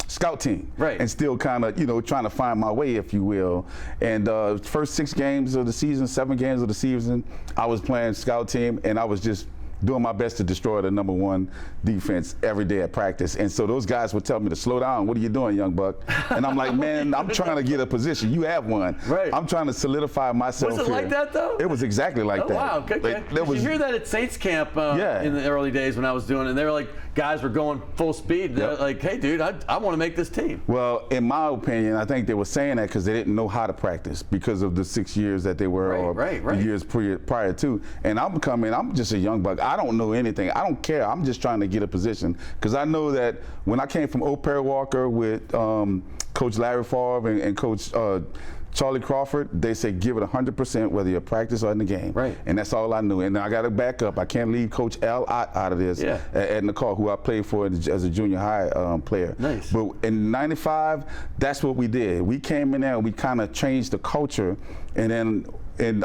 scout team, and still kind of, you know, trying to find my way, if you will. And first 6 games of the season, 7 games of the season, I was playing scout team, and I was just doing my best to destroy the #1 defense every day at practice. And so those guys would tell me to slow down. What are you doing, young buck? And I'm like, man, I'm trying to get a position. You have one. I'm trying to solidify myself. Was it like that, though? It was exactly like that. Wow, okay. You hear that at Saints camp in the early days when I was doing it, and they were like, guys were going full speed. They're like, hey, dude, I want to make this team. Well, in my opinion, I think they were saying that because they didn't know how to practice because of the 6 years that they were, or the years prior to. And I'm just a young buck. I don't know anything. I don't care. I'm just trying to get a position because I know that when I came from Perry Walker with Coach Larry Favre and Coach Charlie Crawford, they say give it 100% whether you're practice or in the game. Right. And that's all I knew. And I got to back up. I can't leave Coach Al Ott out of this at Nicole, who I played for as a junior high player. Nice. But in '95, that's what we did. We came in there and we kind of changed the culture. And then,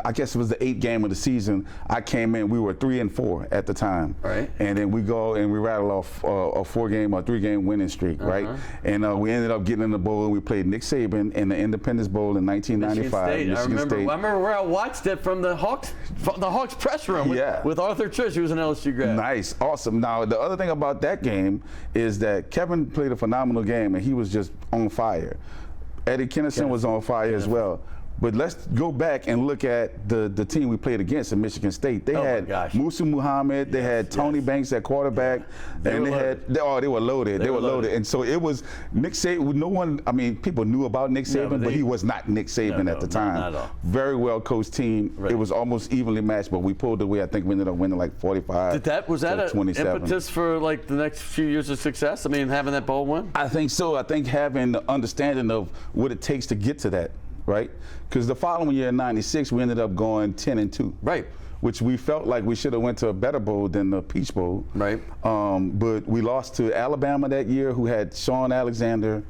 I guess it was the 8th game of the season, I came in, we were 3-4 at the time. Right. And then we go and we rattle off a 4-game or 3-game winning streak, right? And we ended up getting in the bowl and we played Nick Saban in the Independence Bowl in 1995. Michigan State. I remember where I watched it from the Hawks press room with Arthur Trish, who was an LSU grad. Nice, awesome. Now, the other thing about that game is that Kevin played a phenomenal game and he was just on fire. Eddie Kennison was on fire as well. But let's go back and look at the team we played against in Michigan State. They had Musa Muhammad, they had Tony Banks at quarterback, and they were loaded. They were loaded. And so it was Nick Saban. No one, I mean, people knew about Nick Saban, but he was not Nick Saban at the time. Not at all. Very well coached team. Right. It was almost evenly matched, but we pulled away. I think we ended up winning like 45. Was that an impetus for like the next few years of success? I mean, having that bowl win? I think so. I think having the understanding of what it takes to get to that. Right? Because the following year in '96, we ended up going 10-2. Right. Which we felt like we should have went to a better bowl than the Peach Bowl. Right. But we lost to Alabama that year, who had Sean Alexander,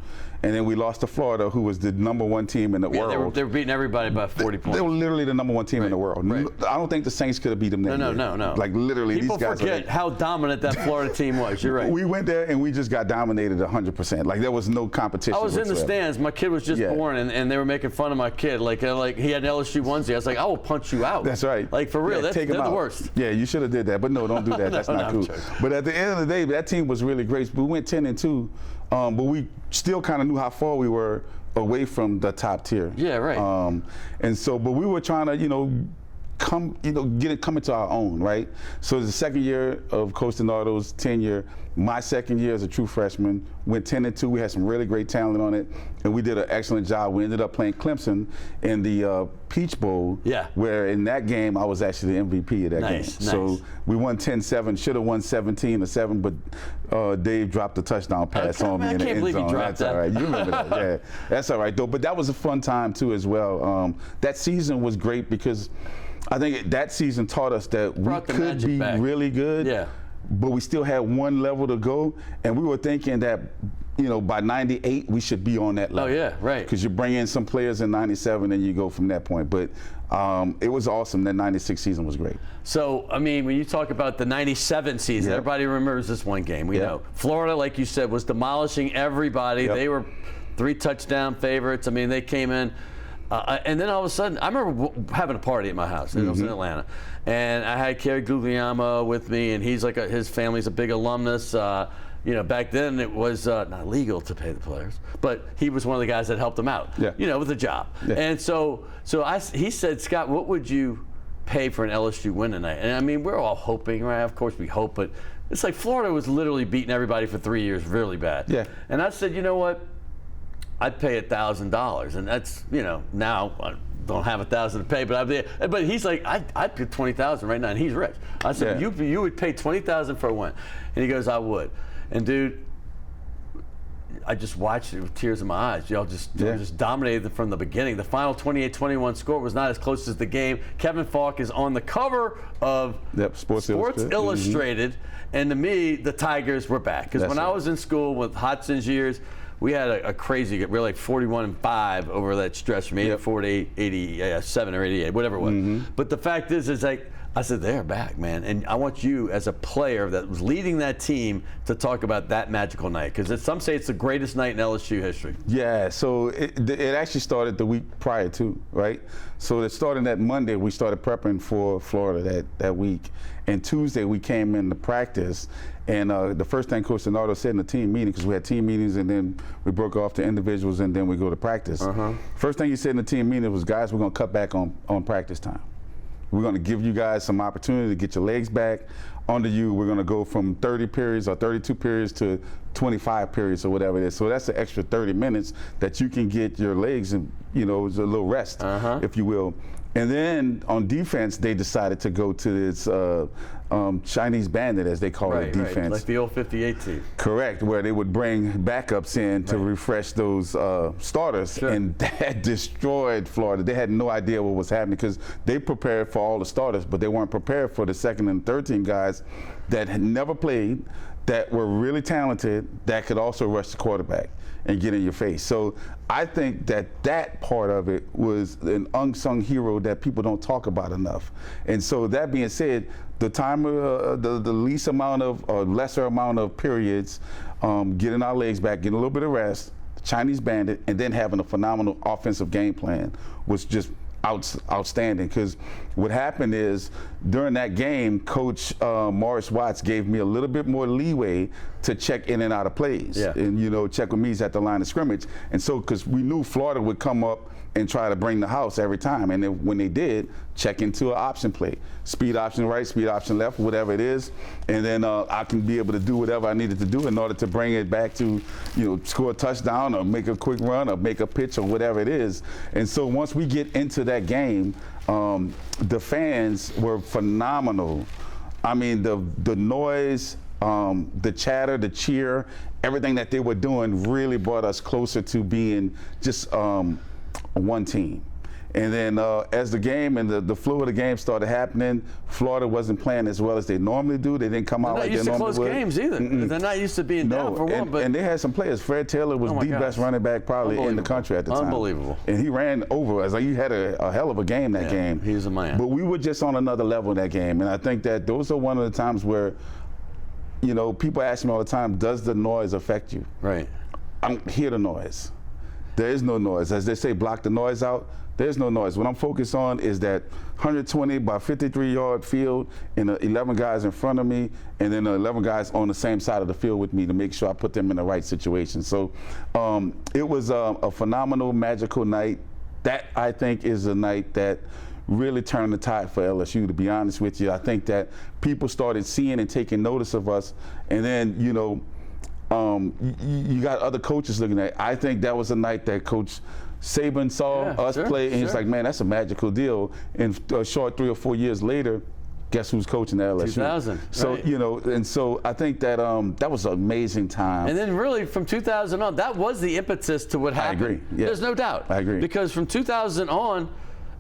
and then we lost to Florida, who was the #1 team in the world. They were beating everybody by 40 points. They were literally the #1 team in the world. Right. I don't think the Saints could have beat them that year. No. Like literally, People these guys forget how dominant that Florida team was. You're right. We went there and we just got dominated 100%. Like there was no competition. I was whatsoever. in the stands. My kid was just born, and they were making fun of my kid. Like he had an LSU onesie. I was like, I will punch you out. That's right. Like for real. They're the worst. Yeah, you should have did that, but no, don't do that. That's not cool. But at the end of the day, that team was really great. We went 10-2, but we still kind of knew how far we were away from the top tier. Yeah, right. And so, but we were trying to, come into our own, right? So the second year of Coach DiNardo's tenure, my second year as a true freshman, went 10-2. We had some really great talent on it, and we did an excellent job. We ended up playing Clemson in the Peach Bowl, where in that game I was actually the MVP of that game. So we won 10-7, should have won 17-7, but Dave dropped a touchdown pass on me in the end zone. I can't believe he dropped that. All right. You remember that? Yeah, that's all right though. But that was a fun time too as well. That season was great because I think that season taught us that we could be really good. Yeah. But we still had one level to go, and we were thinking that, by '98 we should be on that level. Oh yeah, right. Because you bring in some players in '97 and you go from that point. But it was awesome. That '96 season was great. So I mean, when you talk about the '97 season, everybody remembers this one game. We know Florida, like you said, was demolishing everybody. They were 3 touchdown favorites. I mean, they came in. And then all of a sudden, I remember having a party at my house. It was in Atlanta, and I had Kerry Guglielmo with me, and he's like his family's a big alumnus. Back then it was not legal to pay the players, but he was one of the guys that helped them out. With a job. And so he said, Scott, what would you pay for an LSU win tonight? And I mean, we're all hoping, right? Of course we hope, but it's like Florida was literally beating everybody for 3 years, really bad. Yeah. And I said, you know what? I'd pay $1,000, and that's now I don't have $1,000 to pay, but he's like I'd pay $20,000 right now, and he's rich. I said you would pay $20,000 for a win, and he goes I would, and dude, I just watched it with tears in my eyes. Y'all just dominated from the beginning. The final 28-21 score was not as close as the game. Kevin Falk is on the cover of Sports Illustrated, and to me the Tigers were back because when I was in school with Hodson's years. We had a crazy, we were like 41-5 over that stretch from 84 to 87 or 88, whatever it was. But the fact is like, I said, they're back, man. And I want you as a player that was leading that team to talk about that magical night. Because some say it's the greatest night in LSU history. Yeah, so it actually started the week prior to, right? So it started that Monday, we started prepping for Florida that week. And Tuesday, we came into practice. And the first thing Coach DiNardo said in the team meeting, because we had team meetings and then we broke off to individuals and then we go to practice. First thing he said in the team meeting was, guys, we're going to cut back on practice time. We're going to give you guys some opportunity to get your legs back under you. We're going to go from 30 periods or 32 periods to 25 periods or whatever it is. So that's an extra 30 minutes that you can get your legs and, a little rest, if you will. And then on defense, they decided to go to this Chinese bandit, as they call it, defense. Right, like the old 58 team. Correct, where they would bring backups in to refresh those starters, and that destroyed Florida. They had no idea what was happening because they prepared for all the starters, but they weren't prepared for the second and third team guys that had never played, that were really talented, that could also rush the quarterback and get in your face. So I think that part of it was an unsung hero that people don't talk about enough. And so that being said, the time, the least amount of, or lesser amount of periods, getting our legs back, getting a little bit of rest, Chinese bandit, and then having a phenomenal offensive game plan was just outstanding. Because what happened is during that game, Coach Morris Watts gave me a little bit more leeway to check in and out of plays, and check with me at the line of scrimmage. And so, because we knew Florida would come up and try to bring the house every time, and then when they did, check into an option play, speed option right, speed option left, whatever it is, and then I can be able to do whatever I needed to do in order to bring it back to, score a touchdown or make a quick run or make a pitch or whatever it is. And so once we get into that game, the fans were phenomenal. I mean, the noise, the chatter, the cheer, everything that they were doing really brought us closer to being just one team. And then as the game and the flow of the game started happening, Florida wasn't playing as well as they normally do. They didn't come out like they normally would. They're not used to close games either. They're not used to being down for one. And they had some players. Fred Taylor was the best running back probably in the country at the time. Unbelievable. And he ran over us. Like, he had a hell of a game that game. He was a man. But we were just on another level in that game. And I think that those are one of the times where, people ask me all the time, does the noise affect you? Right. I don't hear the noise. There is no noise. As they say, block the noise out. There's no noise. What I'm focused on is that 120 by 53-yard field and 11 guys in front of me, and then 11 guys on the same side of the field with me to make sure I put them in the right situation. So it was a phenomenal, magical night. That, I think, is a night that really turned the tide for LSU, to be honest with you. I think that people started seeing and taking notice of us, and then, you got other coaches looking at it. I think that was a night that Coach Saban saw us play, and he's like, man, that's a magical deal. And a short 3 or 4 years later, guess who's coaching the LSU? 2000. So, right. And so I think that that was an amazing time. And then really from 2000 on, that was the impetus to what happened. I agree. Yeah. There's no doubt. I agree. Because from 2000 on,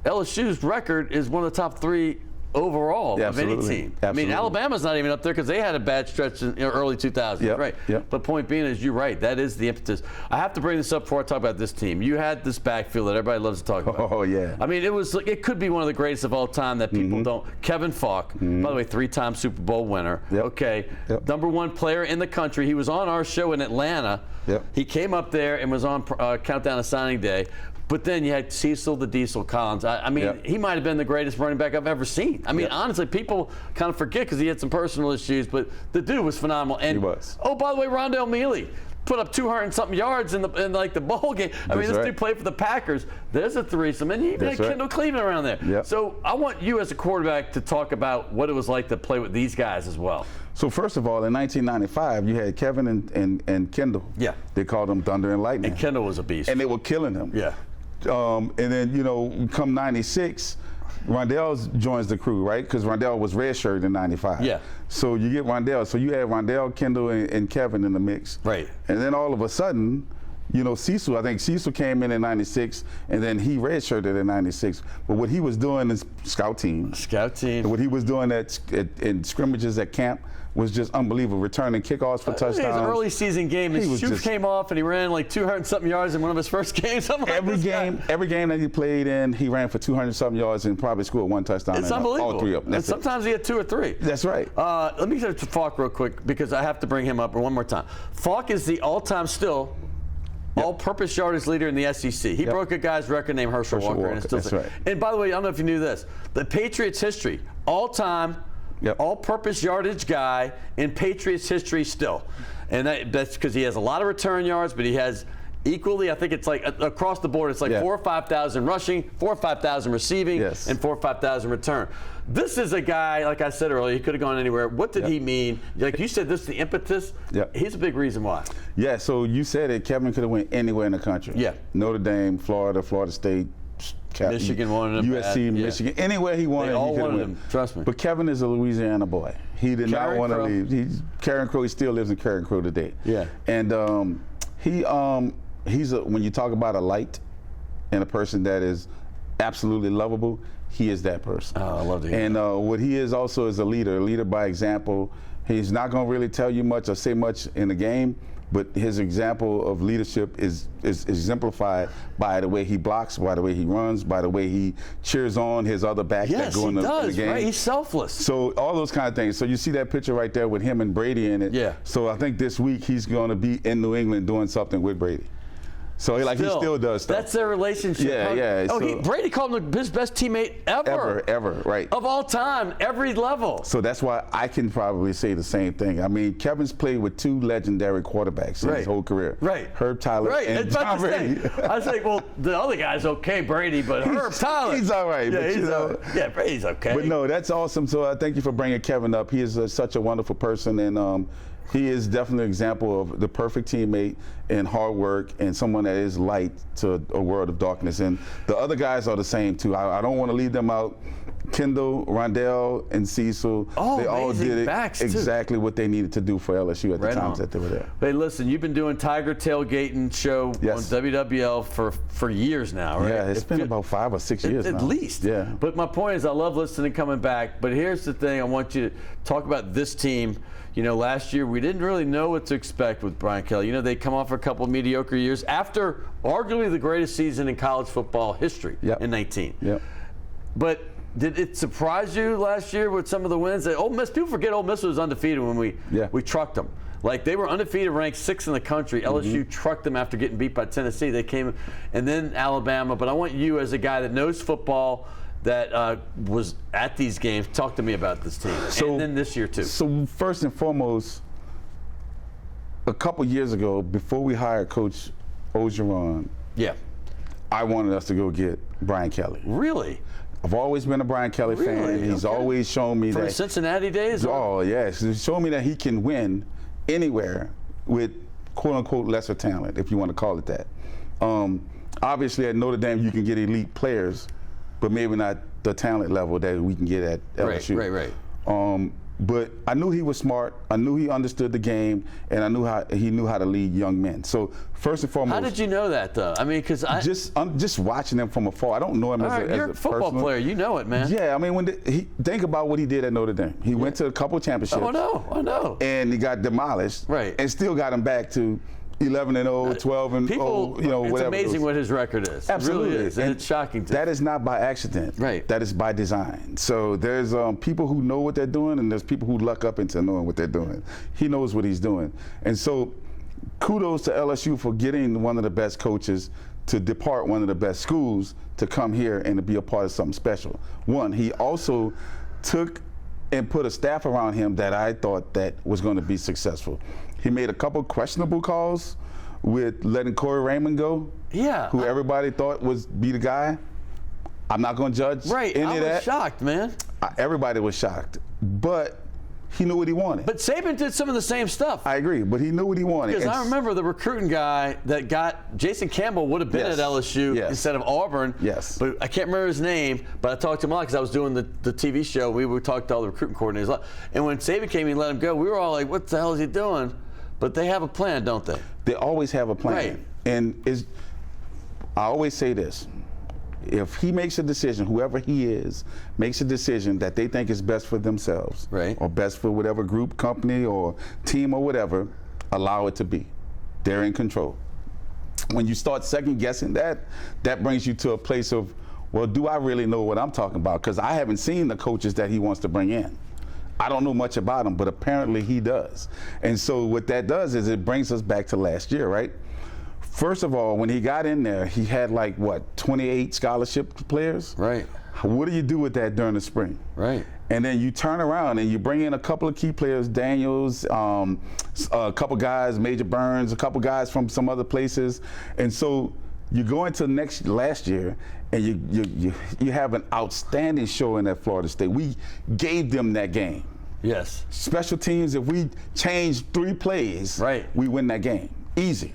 LSU's record is one of the top 3 overall of any team. Absolutely. I mean, Alabama's not even up there because they had a bad stretch in early 2000s, right? Yep. But point being is, you're right. That is the impetus. I have to bring this up before I talk about this team. You had this backfield that everybody loves to talk about. Oh, yeah. I mean, it could be one of the greatest of all time that people don't. Kevin Falk, by the way, 3-time Super Bowl winner. Yep. Okay. Yep. #1 player in the country. He was on our show in Atlanta. Yep. He came up there and was on Countdown to Signing Day. But then you had Cecil the Diesel Collins. I mean, he might have been the greatest running back I've ever seen. I mean, honestly, people kind of forget because he had some personal issues, but the dude was phenomenal. And, he was. Oh, by the way, Rondell Mealy put up 200-something yards in the bowl game. I mean, this dude played for the Packers. There's a threesome, and you even had Kendall Cleveland around there. Yep. So I want you as a quarterback to talk about what it was like to play with these guys as well. So first of all, in 1995, you had Kevin and Kendall. Yeah. They called him Thunder and Lightning. And Kendall was a beast. And they were killing him. Yeah. And then, come 96, Rondell joins the crew, right? Because Rondell was redshirted in 95. Yeah. So you get Rondell. So you had Rondell, Kendall, and Kevin in the mix. Right. And then all of a sudden, Cecil, I think Cecil came in 96, and then he redshirted in 96. But what he was doing is scout team. And what he was doing in scrimmages at camp was just unbelievable. Returning kickoffs for touchdowns. His early season game, his shoes came off and he ran like 200-something yards in one of his first games. Every game that he played in, he ran for 200-something yards and probably scored 1 touchdown. It's unbelievable. All 3 of them. And sometimes he had 2 or 3. That's right. Let me get to Falk real quick because I have to bring him up one more time. Falk is the all-time all-purpose yardage leader in the SEC. He broke a guy's record named Herschel Walker. And That's right. And by the way, I don't know if you knew this. The Patriots history, all-time all-purpose yardage guy in Patriots history still. And that's because he has a lot of return yards, but he has equally, I think it's like across the board, it's like 4,000 or 5,000 rushing, 4,000 or 5,000 receiving, and 4,000 or 5,000 return. This is a guy, like I said earlier, he could have gone anywhere. What did he mean? Like you said, this is the impetus. He's a big reason why. Yeah, so you said it, Kevin could have went anywhere in the country. Yeah. Notre Dame, Florida, Florida State, Michigan wanted him USC, bad, yeah. Michigan, anywhere he wanted, They all he could wanted win. him, trust me. But Kevin is a Louisiana boy. He did not want to leave. Karen Crow, he still lives in Karen Crow today. Yeah. And when you talk about a light and a person that is absolutely lovable, he is that person. Oh, I love to hear And that. what he is also is a leader by example. He's not going to really tell you much or say much in the game, but his example of leadership is exemplified by the way he blocks, by the way he runs, by the way he cheers on his other backs that go in the game. Right? He's selfless. So all those kind of things. So you see that picture right there with him and Brady in it. Yeah. So I think this week he's going to be in New England doing something with Brady. So he still does stuff. That's their relationship. Yeah, yeah. Oh, So, Brady called him his best teammate ever, right. of all time, every level. So that's why I can probably say the same thing. I mean, Kevin's played with two legendary quarterbacks in his whole career. Right. Herb Tyler and Tom Brady. I was like, well, the other guy's okay, Brady, but Herb Tyler. He's all right. Yeah, but, yeah, Brady's okay. But no, that's awesome. So thank you for bringing Kevin up. He is such a wonderful person, and he is definitely an example of the perfect teammate and hard work and someone that is light to a world of darkness. And the other guys are the same too. I don't want to leave them out. Kendall, Rondell, and Cecil, they all did exactly what they needed to do for LSU at the times that they were there. Hey, listen, you've been doing Tiger Tailgating show on WWL for years now, right? Yeah, it's been about 5 or 6 years at now. least. Yeah. But my point is, I love listening, coming back. But here's the thing: I want you to talk about this team. You know, last year we didn't really know what to expect with Brian Kelly. You know, they come off a couple of mediocre years after arguably the greatest season in college football history in 19. Yep. But did it surprise you last year with some of the wins? Ole Miss, people forget Ole Miss was undefeated when we trucked them. Like, they were undefeated, ranked 6th in the country. LSU trucked them after getting beat by Tennessee. They came, and then Alabama. But I want you, as a guy that knows football, that was at these games, talk to me about this team. And then this year too. So first and foremost, a couple years ago, before we hired Coach Ogeron, I wanted us to go get Brian Kelly. Really? I've always been a Brian Kelly fan. He's always shown me From that. the Cincinnati days? Oh, yes. He's shown me that he can win anywhere with quote-unquote lesser talent, if you want to call it that. Obviously, at Notre Dame, you can get elite players, but maybe not the talent level that we can get at LSU. Right. But I knew he was smart. I knew he understood the game, and I knew he knew how to lead young men. So first and foremost, how did you know that, though? I mean, because I'm just watching him from afar. I don't know him as you're a football player. You know it, man. Yeah, I mean, think about what he did at Notre Dame. He went to a couple championships. Oh, I know. And he got demolished. Right. And still got him back to 11-0, 12-0, you know, it's whatever. It's amazing what his record is. Absolutely. It really is, and it's shocking to me. That is not by accident. Right. That is by design. So there's people who know what they're doing, and there's people who luck up into knowing what they're doing. He knows what he's doing. And so kudos to LSU for getting one of the best coaches to depart one of the best schools to come here and to be a part of something special. One, he also took and put a staff around him that I thought that was going to be successful. He made a couple questionable calls with letting Corey Raymond go. Yeah. Who everybody thought be the guy. I'm not going to judge any of that. I was shocked, man. Everybody was shocked. But he knew what he wanted. But Saban did some of the same stuff. I agree, but he knew what he wanted. Because I remember the recruiting guy that got Jason Campbell would have been at LSU instead of Auburn. Yes. But I can't remember his name, but I talked to him a lot because I was doing the TV show. We would talk to all the recruiting coordinators. And when Saban came and let him go, we were all like, what the hell is he doing? But they have a plan, don't they? They always have a plan. Right. And I always say this. If he makes a decision, whoever he is, makes a decision that they think is best for themselves, or best for whatever group, company, or team, or whatever, allow it to be. They're in control. When you start second guessing that brings you to a place of, well, do I really know what I'm talking about? Because I haven't seen the coaches that he wants to bring in. I don't know much about him, but apparently he does. And so what that does is it brings us back to last year, right? First of all, when he got in there, he had 28 scholarship players? Right. What do you do with that during the spring? Right. And then you turn around and you bring in a couple of key players, Daniels, a couple guys, Major Burns, a couple guys from some other places. And so you go into last year and you have an outstanding showing at Florida State. We gave them that game. Yes. Special teams, if we change 3 plays, we win that game. Easy.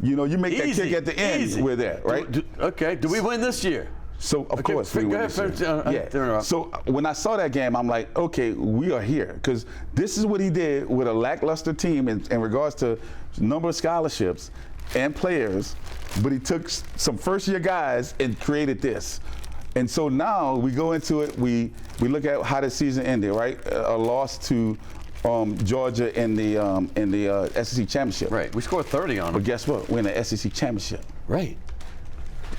You know, you make that Easy, kick at the end. easy. We're there, right? Okay. Do we win this year? So of course we go win ahead, this year. yeah. So when I saw that game, I'm like, okay, we are here because this is what he did with a lackluster team in regards to number of scholarships and players, but he took some first-year guys and created this. And so now we go into it. We look at how the season ended, right? A loss to Georgia in the SEC championship. Right. We scored 30 on them. But guess what? We're in the SEC championship. Right.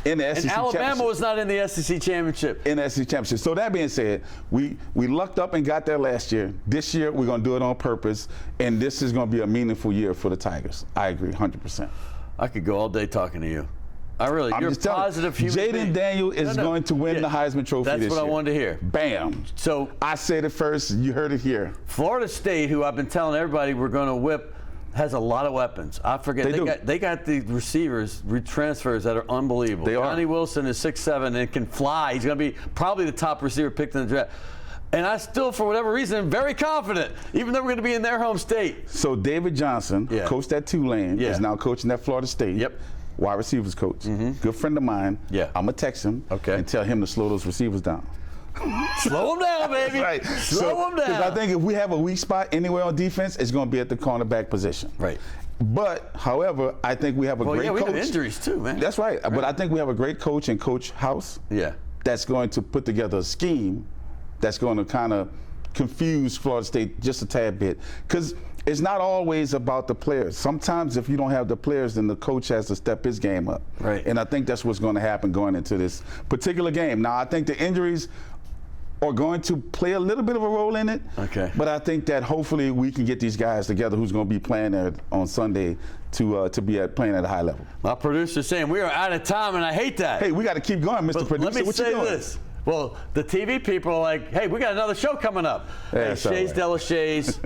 In the SEC and Alabama championship. was not in the SEC championship. In the SEC championship. So that being said, we lucked up and got there last year. This year we're going to do it on purpose, and this is going to be a meaningful year for the Tigers. I agree, 100%. I could go all day talking to you. You're a just positive human Jaden being. Daniel is going to win the Heisman Trophy this year. That's what I wanted to hear. Bam. So I said it first. You heard it here. Florida State, who I've been telling everybody we're going to whip, has a lot of weapons. I forget they got the receivers, transfers that are unbelievable. They are. Johnny Wilson is 6'7" and can fly. He's going to be probably the top receiver picked in the draft. And I still, for whatever reason, am very confident, even though we're going to be in their home state. So David Johnson, coached at Tulane, is now coaching at Florida State. Yep. Wide receivers coach. Good friend of mine. Yeah. I'm going to text him and tell him to slow those receivers down. Slow them down, baby. Right. Slow them down. Because I think if we have a weak spot anywhere on defense, it's going to be at the cornerback position. Right. But, however, I think we have a great coach. We have injuries too, man. That's right. But I think we have a great coach in Coach House. Yeah. That's going to put together a scheme that's going to kind of confuse Florida State just a tad bit. Because it's not always about the players. Sometimes if you don't have the players, then the coach has to step his game up. Right. And I think that's what's going to happen going into this particular game. Now, I think the injuries are going to play a little bit of a role in it. Okay. But I think that hopefully we can get these guys together who's going to be playing there on Sunday to be playing at a high level. My producer's saying we are out of time, and I hate that. Hey, we got to keep going, Mr. But Producer. let me what say you doing? this. Well, the TV people are like, hey, we got another show coming up. Yeah, hey, Shays Delachey's.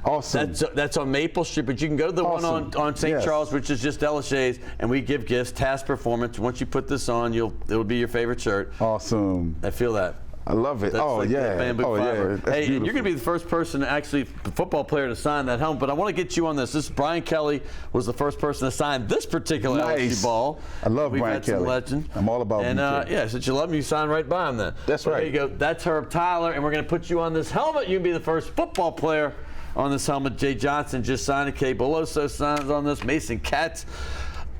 Awesome. That's on Maple Street, but you can go to the one on St. Charles, which is just Delachey's, and we give gifts, task performance. Once you put this on, it'll be your favorite shirt. Awesome. I feel that. I love it. That's like the bamboo fiber. That's hey, beautiful. you're going to be the first person, actually, the football player to sign that helmet. But I want to get you on this. This Brian Kelly was the first person to sign this particular LSU ball. I love We've Brian had some Kelly. legend. I'm all about and BK. yeah, since you love him, you sign right by him then. That's right. There you go. That's Herb Tyler, and we're going to put you on this helmet. You can be the first football player on this helmet. Jay Johnson just signed it. Kay Beloso signs on this. Mason Katz.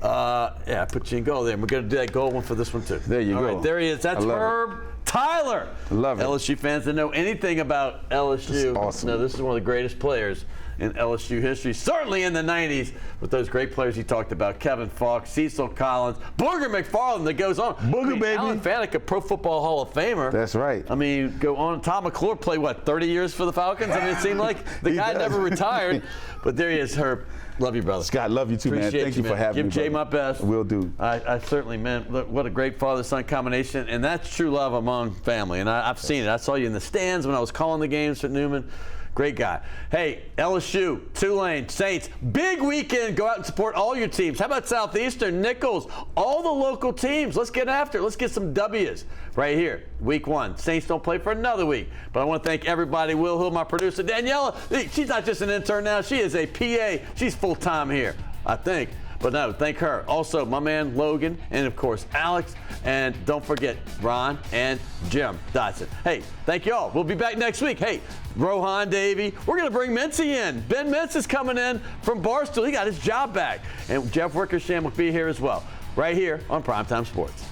Yeah, I put you in goal there. And we're going to do that gold one for this one too. There you go. All right, there he is. That's Herb Tyler. Love it. LSU fans that know anything about LSU. Awesome. No, this is one of the greatest players in LSU history, certainly in the 90s, with those great players he talked about, Kevin Falk, Cecil Collins, Booger McFarland that goes on. Baby. Alan Faneca, Pro Football Hall of Famer. That's right. I mean, go on. Tom McClure played, 30 years for the Falcons? I mean, it seemed like the guy never retired. But there he is, Herb. Love you, brother. Scott, love you too, Appreciate man. Thank you for having me. Give Jay my best. Will do. I certainly, man, look, what a great father-son combination, and that's true love among family, and I've seen it. I saw you in the stands when I was calling the games for Newman. Great guy. Hey, LSU, Tulane, Saints, big weekend. Go out and support all your teams. How about Southeastern, Nichols, all the local teams? Let's get after it. Let's get some W's right here. Week 1. Saints don't play for another week. But I want to thank everybody. Will Hill, my producer. Daniela, she's not just an intern now. She is a PA. She's full-time here, I think. But no, thank her. Also, my man Logan, and of course, Alex. And don't forget, Ron and Jim Dotson. Hey, thank you all. We'll be back next week. Hey, Rohan Davey, we're going to bring Mincy in. Ben Mintz is coming in from Barstool. He got his job back. And Jeff Wickersham will be here as well, right here on Primetime Sports.